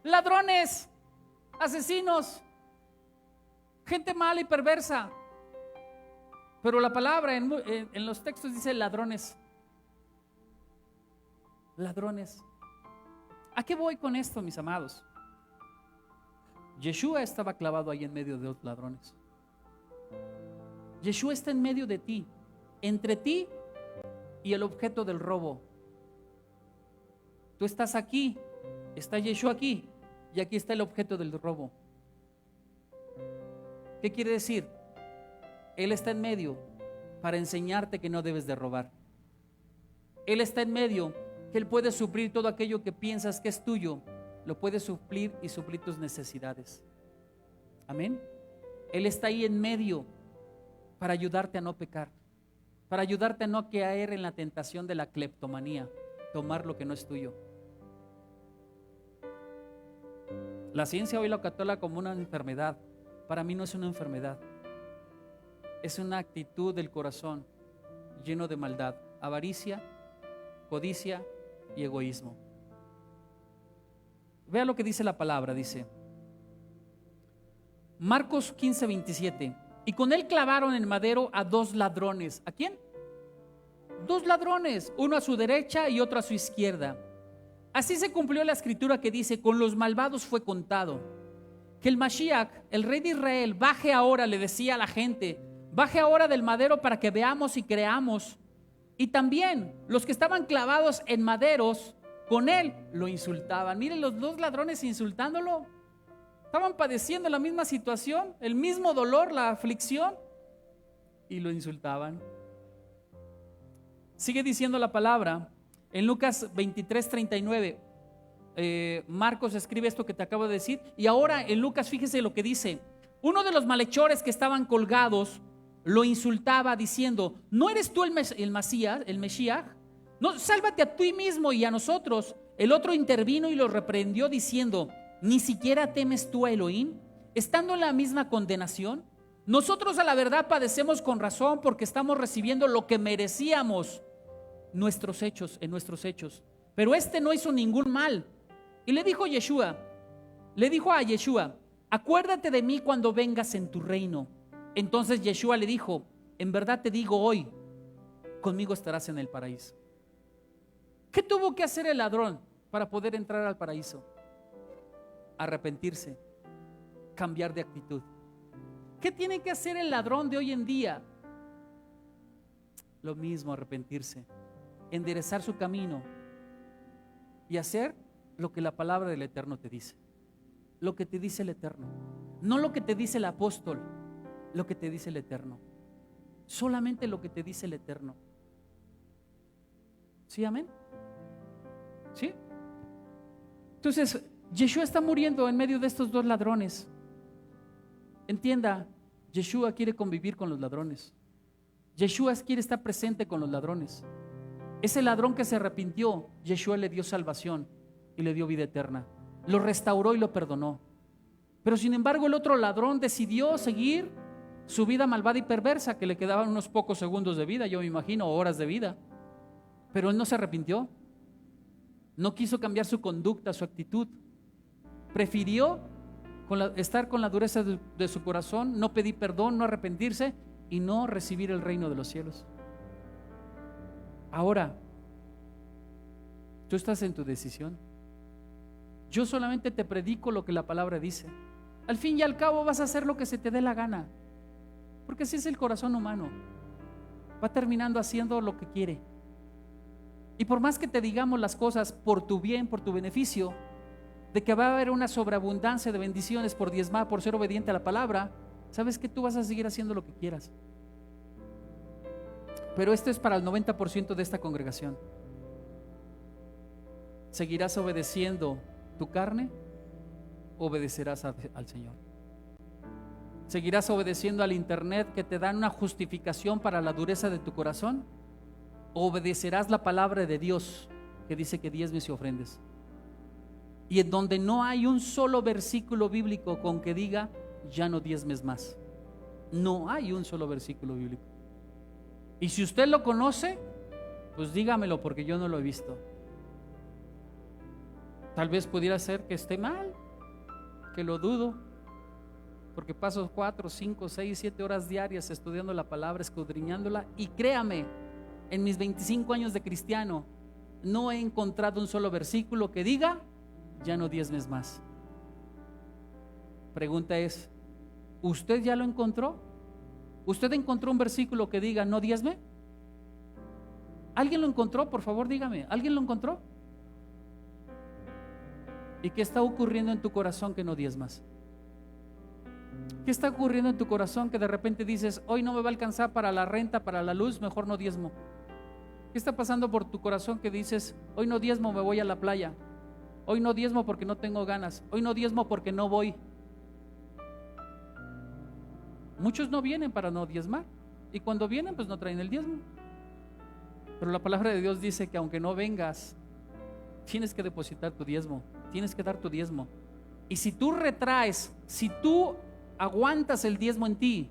[SPEAKER 1] Ladrones, asesinos, gente mala y perversa. Pero la palabra en los textos dice ladrones. Ladrones. ¿A qué voy con esto, mis amados? Yeshua estaba clavado ahí en medio de los ladrones. Yeshua está en medio de ti, entre ti y el objeto del robo. Tú estás aquí, está Yeshua aquí, y aquí está el objeto del robo. ¿Qué quiere decir? Él está en medio para enseñarte que no debes de robar. Él está en medio que Él puede suplir todo aquello que piensas que es tuyo, lo puede suplir y suplir tus necesidades. Amén. Él está ahí en medio para ayudarte a no pecar, para ayudarte a no caer en la tentación de la cleptomanía, tomar lo que no es tuyo. La ciencia hoy lo cataloga como una enfermedad. Para mí no es una enfermedad, es una actitud del corazón lleno de maldad, avaricia, codicia y egoísmo. Vea lo que dice la palabra, dice Marcos 15:27, y con él clavaron en madero a 2 ladrones. ¿A quién? 2 ladrones, uno a su derecha y otro a su izquierda. Así se cumplió la escritura que dice, con los malvados fue contado. Que el Mashiach, el rey de Israel, baje ahora, le decía a la gente, baje ahora del madero para que veamos y creamos. Y también los que estaban clavados en maderos, con él lo insultaban. Miren, los 2 ladrones insultándolo. Estaban padeciendo la misma situación, el mismo dolor, la aflicción. y lo insultaban. Sigue diciendo la palabra en Lucas 23:39. Marcos escribe esto que te acabo de decir. Y ahora en Lucas, fíjese lo que dice. Uno de los malhechores que estaban colgados lo insultaba diciendo: ¿no eres tú el Mesías? No, sálvate a ti mismo y a nosotros. El otro intervino y lo reprendió diciendo: ¿ni siquiera temes tú a Elohim, estando en la misma condenación? Nosotros a la verdad padecemos con razón, porque estamos recibiendo lo que merecíamos en nuestros hechos. Pero este no hizo ningún mal. Y le dijo a Yeshua: acuérdate de mí cuando vengas en tu reino. Entonces Yeshua le dijo: en verdad te digo hoy, conmigo estarás en el paraíso. ¿Qué tuvo que hacer el ladrón para poder entrar al paraíso? Arrepentirse, cambiar de actitud. ¿Qué tiene que hacer el ladrón de hoy en día? Lo mismo, arrepentirse, enderezar su camino y hacer lo que la palabra del Eterno te dice. Lo que te dice el Eterno, no lo que te dice el apóstol, lo que te dice el Eterno. Solamente lo que te dice el Eterno. ¿Sí, amén? ¿Sí? Entonces, Yeshua está muriendo en medio de estos dos ladrones. Entienda, Yeshua quiere convivir con los ladrones. Yeshua quiere estar presente con los ladrones. Ese ladrón que se arrepintió, Yeshua le dio salvación y le dio vida eterna. Lo restauró y lo perdonó. Pero sin embargo, el otro ladrón decidió seguir su vida malvada y perversa, que le quedaban unos pocos segundos de vida, yo me imagino, o horas de vida. Pero él no se arrepintió. No quiso cambiar su conducta, su actitud. Prefirió estar con la dureza de su corazón, no pedir perdón, no arrepentirse y no recibir el reino de los cielos. Ahora, tú estás en tu decisión. Yo solamente te predico lo que la palabra dice. Al fin y al cabo vas a hacer lo que se te dé la gana, porque así es el corazón humano. Va terminando haciendo lo que quiere. Y por más que te digamos las cosas por tu bien, por tu beneficio, de que va a haber una sobreabundancia de bendiciones por diezmar, por ser obediente a la palabra, sabes que tú vas a seguir haciendo lo que quieras. Pero esto es para el 90% de esta congregación. ¿Seguirás obedeciendo tu carne? Obedecerás al Señor. ¿Seguirás obedeciendo al internet que te dan una justificación para la dureza de tu corazón? ¿O obedecerás la palabra de Dios que dice que diezmes y ofrendes? Y en donde no hay un solo versículo bíblico con que diga ya no diezmes más. No hay un solo versículo bíblico. Y si usted lo conoce, pues dígamelo, porque yo no lo he visto. Tal vez pudiera ser que esté mal, que lo dudo, porque paso 4, 5, 6, 7 horas diarias estudiando la palabra, escudriñándola, y créame, en mis 25 años de cristiano no he encontrado un solo versículo que diga ya no diezmes más. Pregunta es, ¿usted ya lo encontró? ¿Usted encontró un versículo que diga no diezme? ¿Alguien lo encontró? Por favor, dígame, ¿alguien lo encontró? ¿Y qué está ocurriendo en tu corazón que no diezmas? ¿Qué está ocurriendo en tu corazón que de repente dices, hoy no me va a alcanzar para la renta, para la luz, mejor no diezmo? ¿Qué está pasando por tu corazón que dices, hoy no diezmo, me voy a la playa? Hoy no diezmo porque no tengo ganas. Hoy no diezmo porque no voy. Muchos no vienen para no diezmar, y cuando vienen pues no traen el diezmo. Pero la palabra de Dios dice que aunque no vengas, tienes que depositar tu diezmo, tienes que dar tu diezmo. Y si tú retraes, si tú aguantas el diezmo en ti,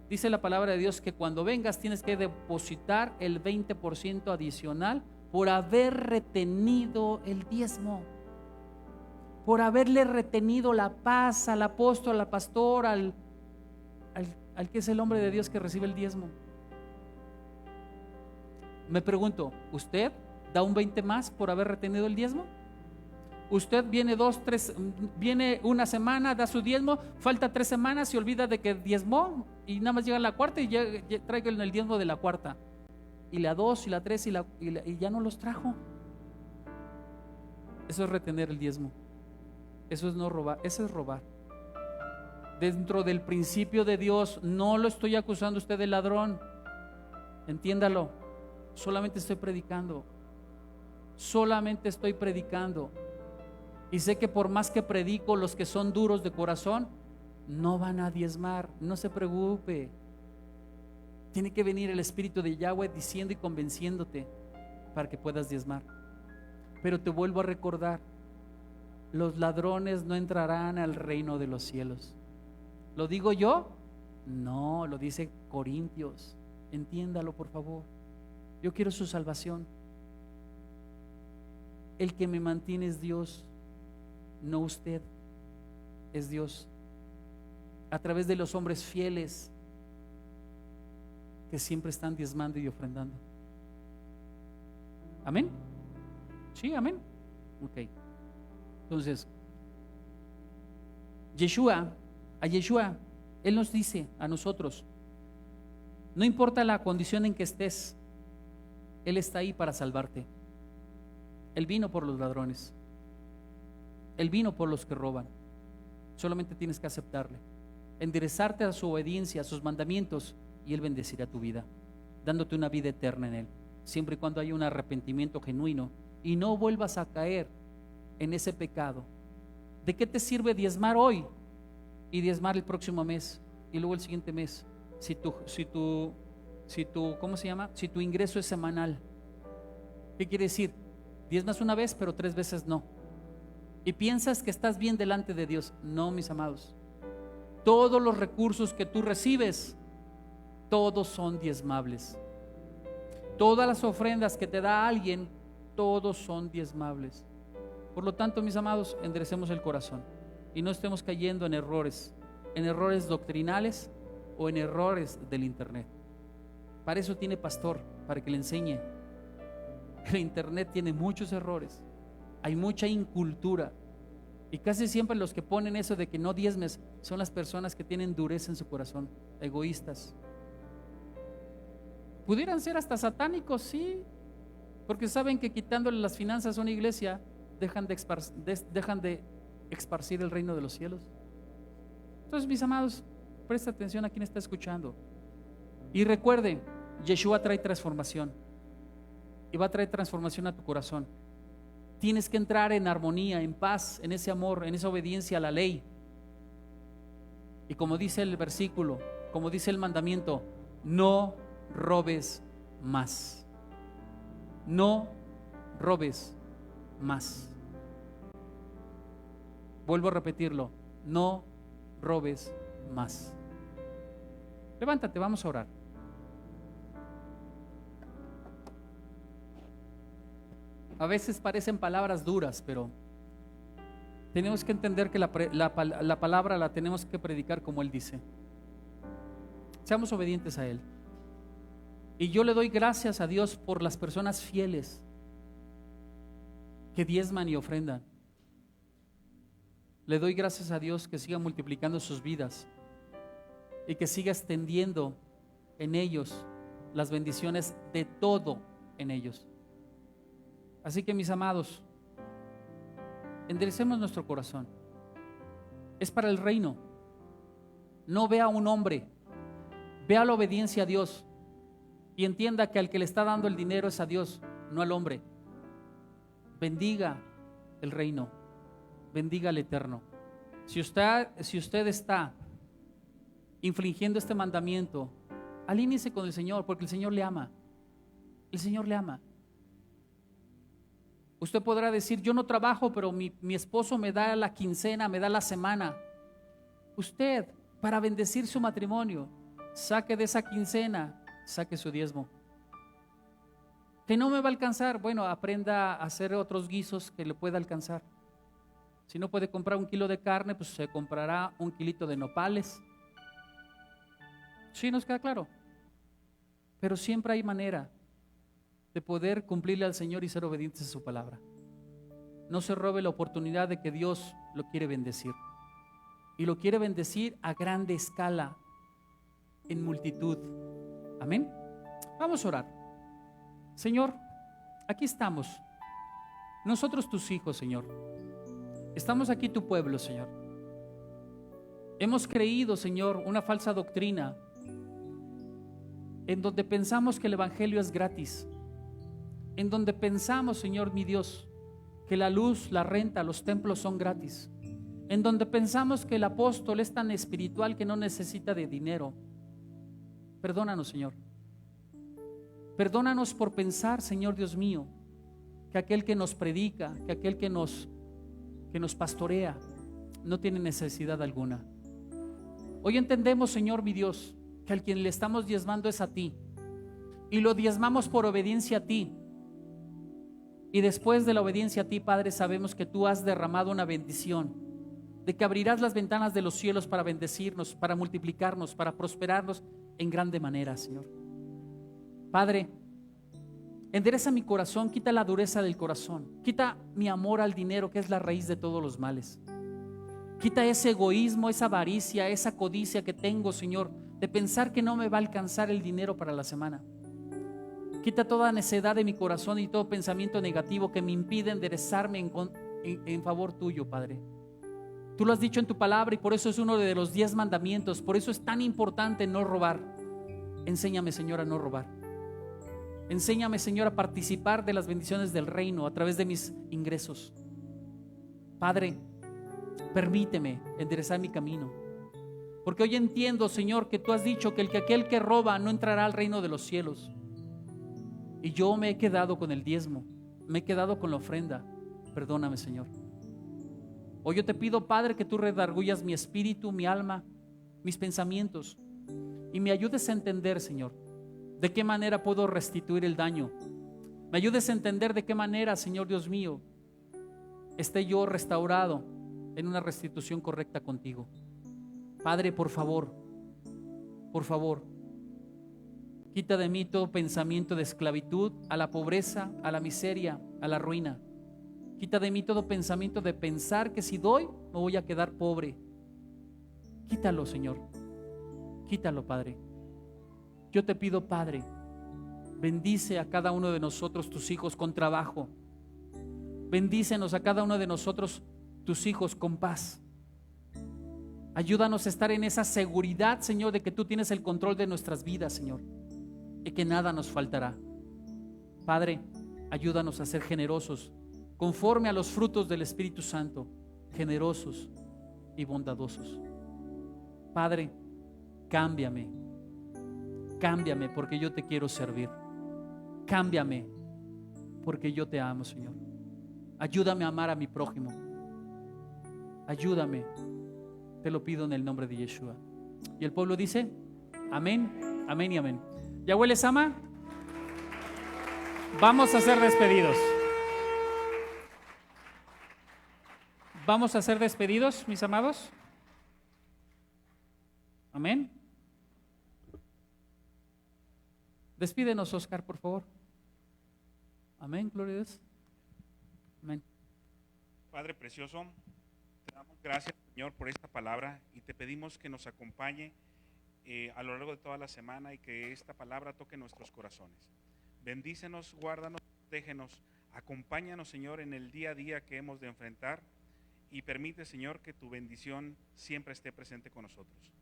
[SPEAKER 1] dice la palabra de Dios que cuando vengas tienes que depositar el 20% adicional por haber retenido el diezmo, por haberle retenido la paz al apóstol, al pastor, al que es el hombre de Dios que recibe el diezmo. Me pregunto, ¿usted da un 20 más por haber retenido el diezmo? Usted viene viene una semana, da su diezmo, falta 3 semanas, se olvida de que diezmó y nada más llega la cuarta y traiga el diezmo de la cuarta, y la 2 y la 3 y ya no los trajo. Eso es retener el diezmo. Eso es no robar, eso es robar. dentro del principio de Dios. No lo estoy acusando a usted de ladrón, entiéndalo. Solamente estoy predicando. Solamente estoy predicando. Y sé que por más que predico, los que son duros de corazón no van a diezmar. No se preocupe. Tiene que venir el Espíritu de Yahweh diciendo y convenciéndote para que puedas diezmar. Pero te vuelvo a recordar, los ladrones no entrarán al reino de los cielos. ¿Lo digo yo? No, lo dice Corintios. Entiéndalo, por favor. Yo quiero su salvación. El que me mantiene es Dios, no usted, es Dios. A través de los hombres fieles que siempre están diezmando y ofrendando. ¿Amén? Sí, amén. Ok. Entonces, a Yeshua, Él nos dice a nosotros, no importa la condición en que estés, Él está ahí para salvarte. Él vino por los ladrones. Él vino por los que roban. Solamente tienes que aceptarle, enderezarte a su obediencia, a sus mandamientos, y Él bendecirá tu vida, dándote una vida eterna en Él, siempre y cuando haya un arrepentimiento genuino y no vuelvas a caer en ese pecado. ¿De qué te sirve diezmar hoy y diezmar el próximo mes y luego el siguiente mes si tu ¿cómo se llama? Si tu ingreso es semanal? ¿Qué quiere decir? Diezmas una vez, pero 3 veces no. Y piensas que estás bien delante de Dios. No, mis amados. Todos los recursos que tú recibes, todos son diezmables. Todas las ofrendas que te da alguien, todos son diezmables. Por lo tanto, mis amados, enderecemos el corazón y no estemos cayendo en errores doctrinales o en errores del internet. Para eso tiene pastor, para que le enseñe. El internet tiene muchos errores, hay mucha incultura, y casi siempre los que ponen eso de que no diezmes son las personas que tienen dureza en su corazón, egoístas. Pudieran ser hasta satánicos, sí, porque saben que quitándole las finanzas a una iglesia dejan de esparcir el reino de los cielos. Entonces, mis amados, presta atención a quien está escuchando y recuerde, Yeshua trae transformación y va a traer transformación a tu corazón. Tienes que entrar en armonía, en paz, en ese amor, en esa obediencia a la ley. Y como dice el versículo, como dice el mandamiento, no robes más. No robes más. Vuelvo a repetirlo, no robes más. Levántate, vamos a orar. A veces parecen palabras duras, pero tenemos que entender que la palabra la tenemos que predicar como Él dice. Seamos obedientes a Él. Y yo le doy gracias a Dios por las personas fieles que diezman y ofrendan. Le doy gracias a Dios que siga multiplicando sus vidas y que siga extendiendo en ellos las bendiciones de todo en ellos. Así que, mis amados, enderecemos nuestro corazón. Es para el reino. No vea a un hombre, vea la obediencia a Dios y entienda que al que le está dando el dinero es a Dios, no al hombre. Bendiga el reino, bendiga al eterno. Si usted está infringiendo este mandamiento, alíñese con el Señor, porque el Señor le ama. El Señor le ama. Usted podrá decir, yo no trabajo, pero mi esposo me da la quincena, me da la semana. Usted, para bendecir su matrimonio, saque de esa quincena, saque su diezmo. Que no me va a alcanzar, bueno, aprenda a hacer otros guisos que le pueda alcanzar. Si no puede comprar 1 kilo de carne, pues se comprará 1 kilito de nopales. ¿Sí nos queda claro? Pero siempre hay manera de poder cumplirle al Señor y ser obedientes a su palabra. No se robe la oportunidad de que Dios lo quiere bendecir. Y lo quiere bendecir a grande escala, en multitud. Amén. Vamos a orar. Señor, aquí estamos. Nosotros tus hijos, Señor. Estamos aquí tu pueblo, Señor. Hemos creído, Señor, una falsa doctrina en donde pensamos que el evangelio es gratis, en donde pensamos, Señor mi Dios, que la luz, la renta, los templos son gratis, en donde pensamos que el apóstol es tan espiritual que no necesita de dinero. Perdónanos, Señor. Perdónanos por pensar, Señor Dios mío, que aquel que nos predica, que aquel que nos pastorea, no tiene necesidad alguna. Hoy entendemos, Señor mi Dios, que al quien le estamos diezmando es a ti, y lo diezmamos por obediencia a ti. Y después de la obediencia a ti, Padre, sabemos que tú has derramado una bendición, de que abrirás las ventanas de los cielos para bendecirnos, para multiplicarnos, para prosperarnos en grande manera, Señor. Padre, endereza mi corazón, quita la dureza del corazón, quita mi amor al dinero, que es la raíz de todos los males. Quita ese egoísmo, esa avaricia, esa codicia que tengo, Señor, de pensar que no me va a alcanzar el dinero para la semana. Quita toda necedad de mi corazón y todo pensamiento negativo que me impide enderezarme en favor tuyo, Padre. Tú lo has dicho en tu palabra y por eso es uno de los 10 mandamientos. Por eso es tan importante no robar. Enséñame, Señor, a no robar. Enséñame, Señor, a participar de las bendiciones del reino a través de mis ingresos. Padre, permíteme enderezar mi camino, porque hoy entiendo, Señor, que tú has dicho que aquel que roba no entrará al reino de los cielos. Y yo me he quedado con el diezmo, me he quedado con la ofrenda. Perdóname, Señor. Hoy yo te pido, Padre, que tú redargullas mi espíritu, mi alma, mis pensamientos, y me ayudes a entender, Señor, de qué manera puedo restituir el daño. Me ayudes a entender de qué manera, Señor Dios mío, esté yo restaurado en una restitución correcta contigo. Padre, por favor, quita de mí todo pensamiento de esclavitud a la pobreza, a la miseria, a la ruina. Quita de mí todo pensamiento de pensar que si doy me voy a quedar pobre. Quítalo, Señor. Quítalo, Padre. Yo te pido, Padre, bendice a cada uno de nosotros, tus hijos, con trabajo. Bendícenos a cada uno de nosotros, tus hijos, con paz. Ayúdanos a estar en esa seguridad, Señor, de que tú tienes el control de nuestras vidas, Señor, y que nada nos faltará. Padre, ayúdanos a ser generosos, conforme a los frutos del Espíritu Santo, generosos y bondadosos. Padre, cámbiame porque yo te quiero servir. Cámbiame porque yo te amo, Señor. Ayúdame a amar a mi prójimo. Ayúdame, te lo pido en el nombre de Yeshua. Y el pueblo dice, amén, amén y amén. Yahweh les ama. Vamos a ser despedidos. Vamos a ser despedidos, mis amados. Amén. Despídenos, Oscar, por favor. Amén, gloria a Dios. Amén.
[SPEAKER 2] Padre precioso, te damos gracias, Señor, por esta palabra y te pedimos que nos acompañe a lo largo de toda la semana y que esta palabra toque nuestros corazones. Bendícenos, guárdanos, protégenos, acompáñanos, Señor, en el día a día que hemos de enfrentar y permite, Señor, que tu bendición siempre esté presente con nosotros.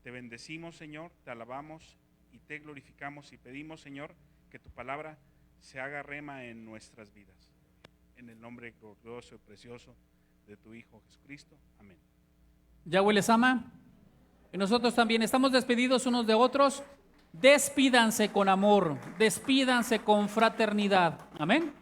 [SPEAKER 2] Te bendecimos, Señor, te alabamos y te glorificamos y pedimos, Señor, que tu palabra se haga rema en nuestras vidas. En el nombre glorioso y precioso de tu Hijo Jesucristo. Amén.
[SPEAKER 1] Yahweh les ama. Y nosotros también estamos despedidos unos de otros. Despídanse con amor, despídanse con fraternidad. Amén.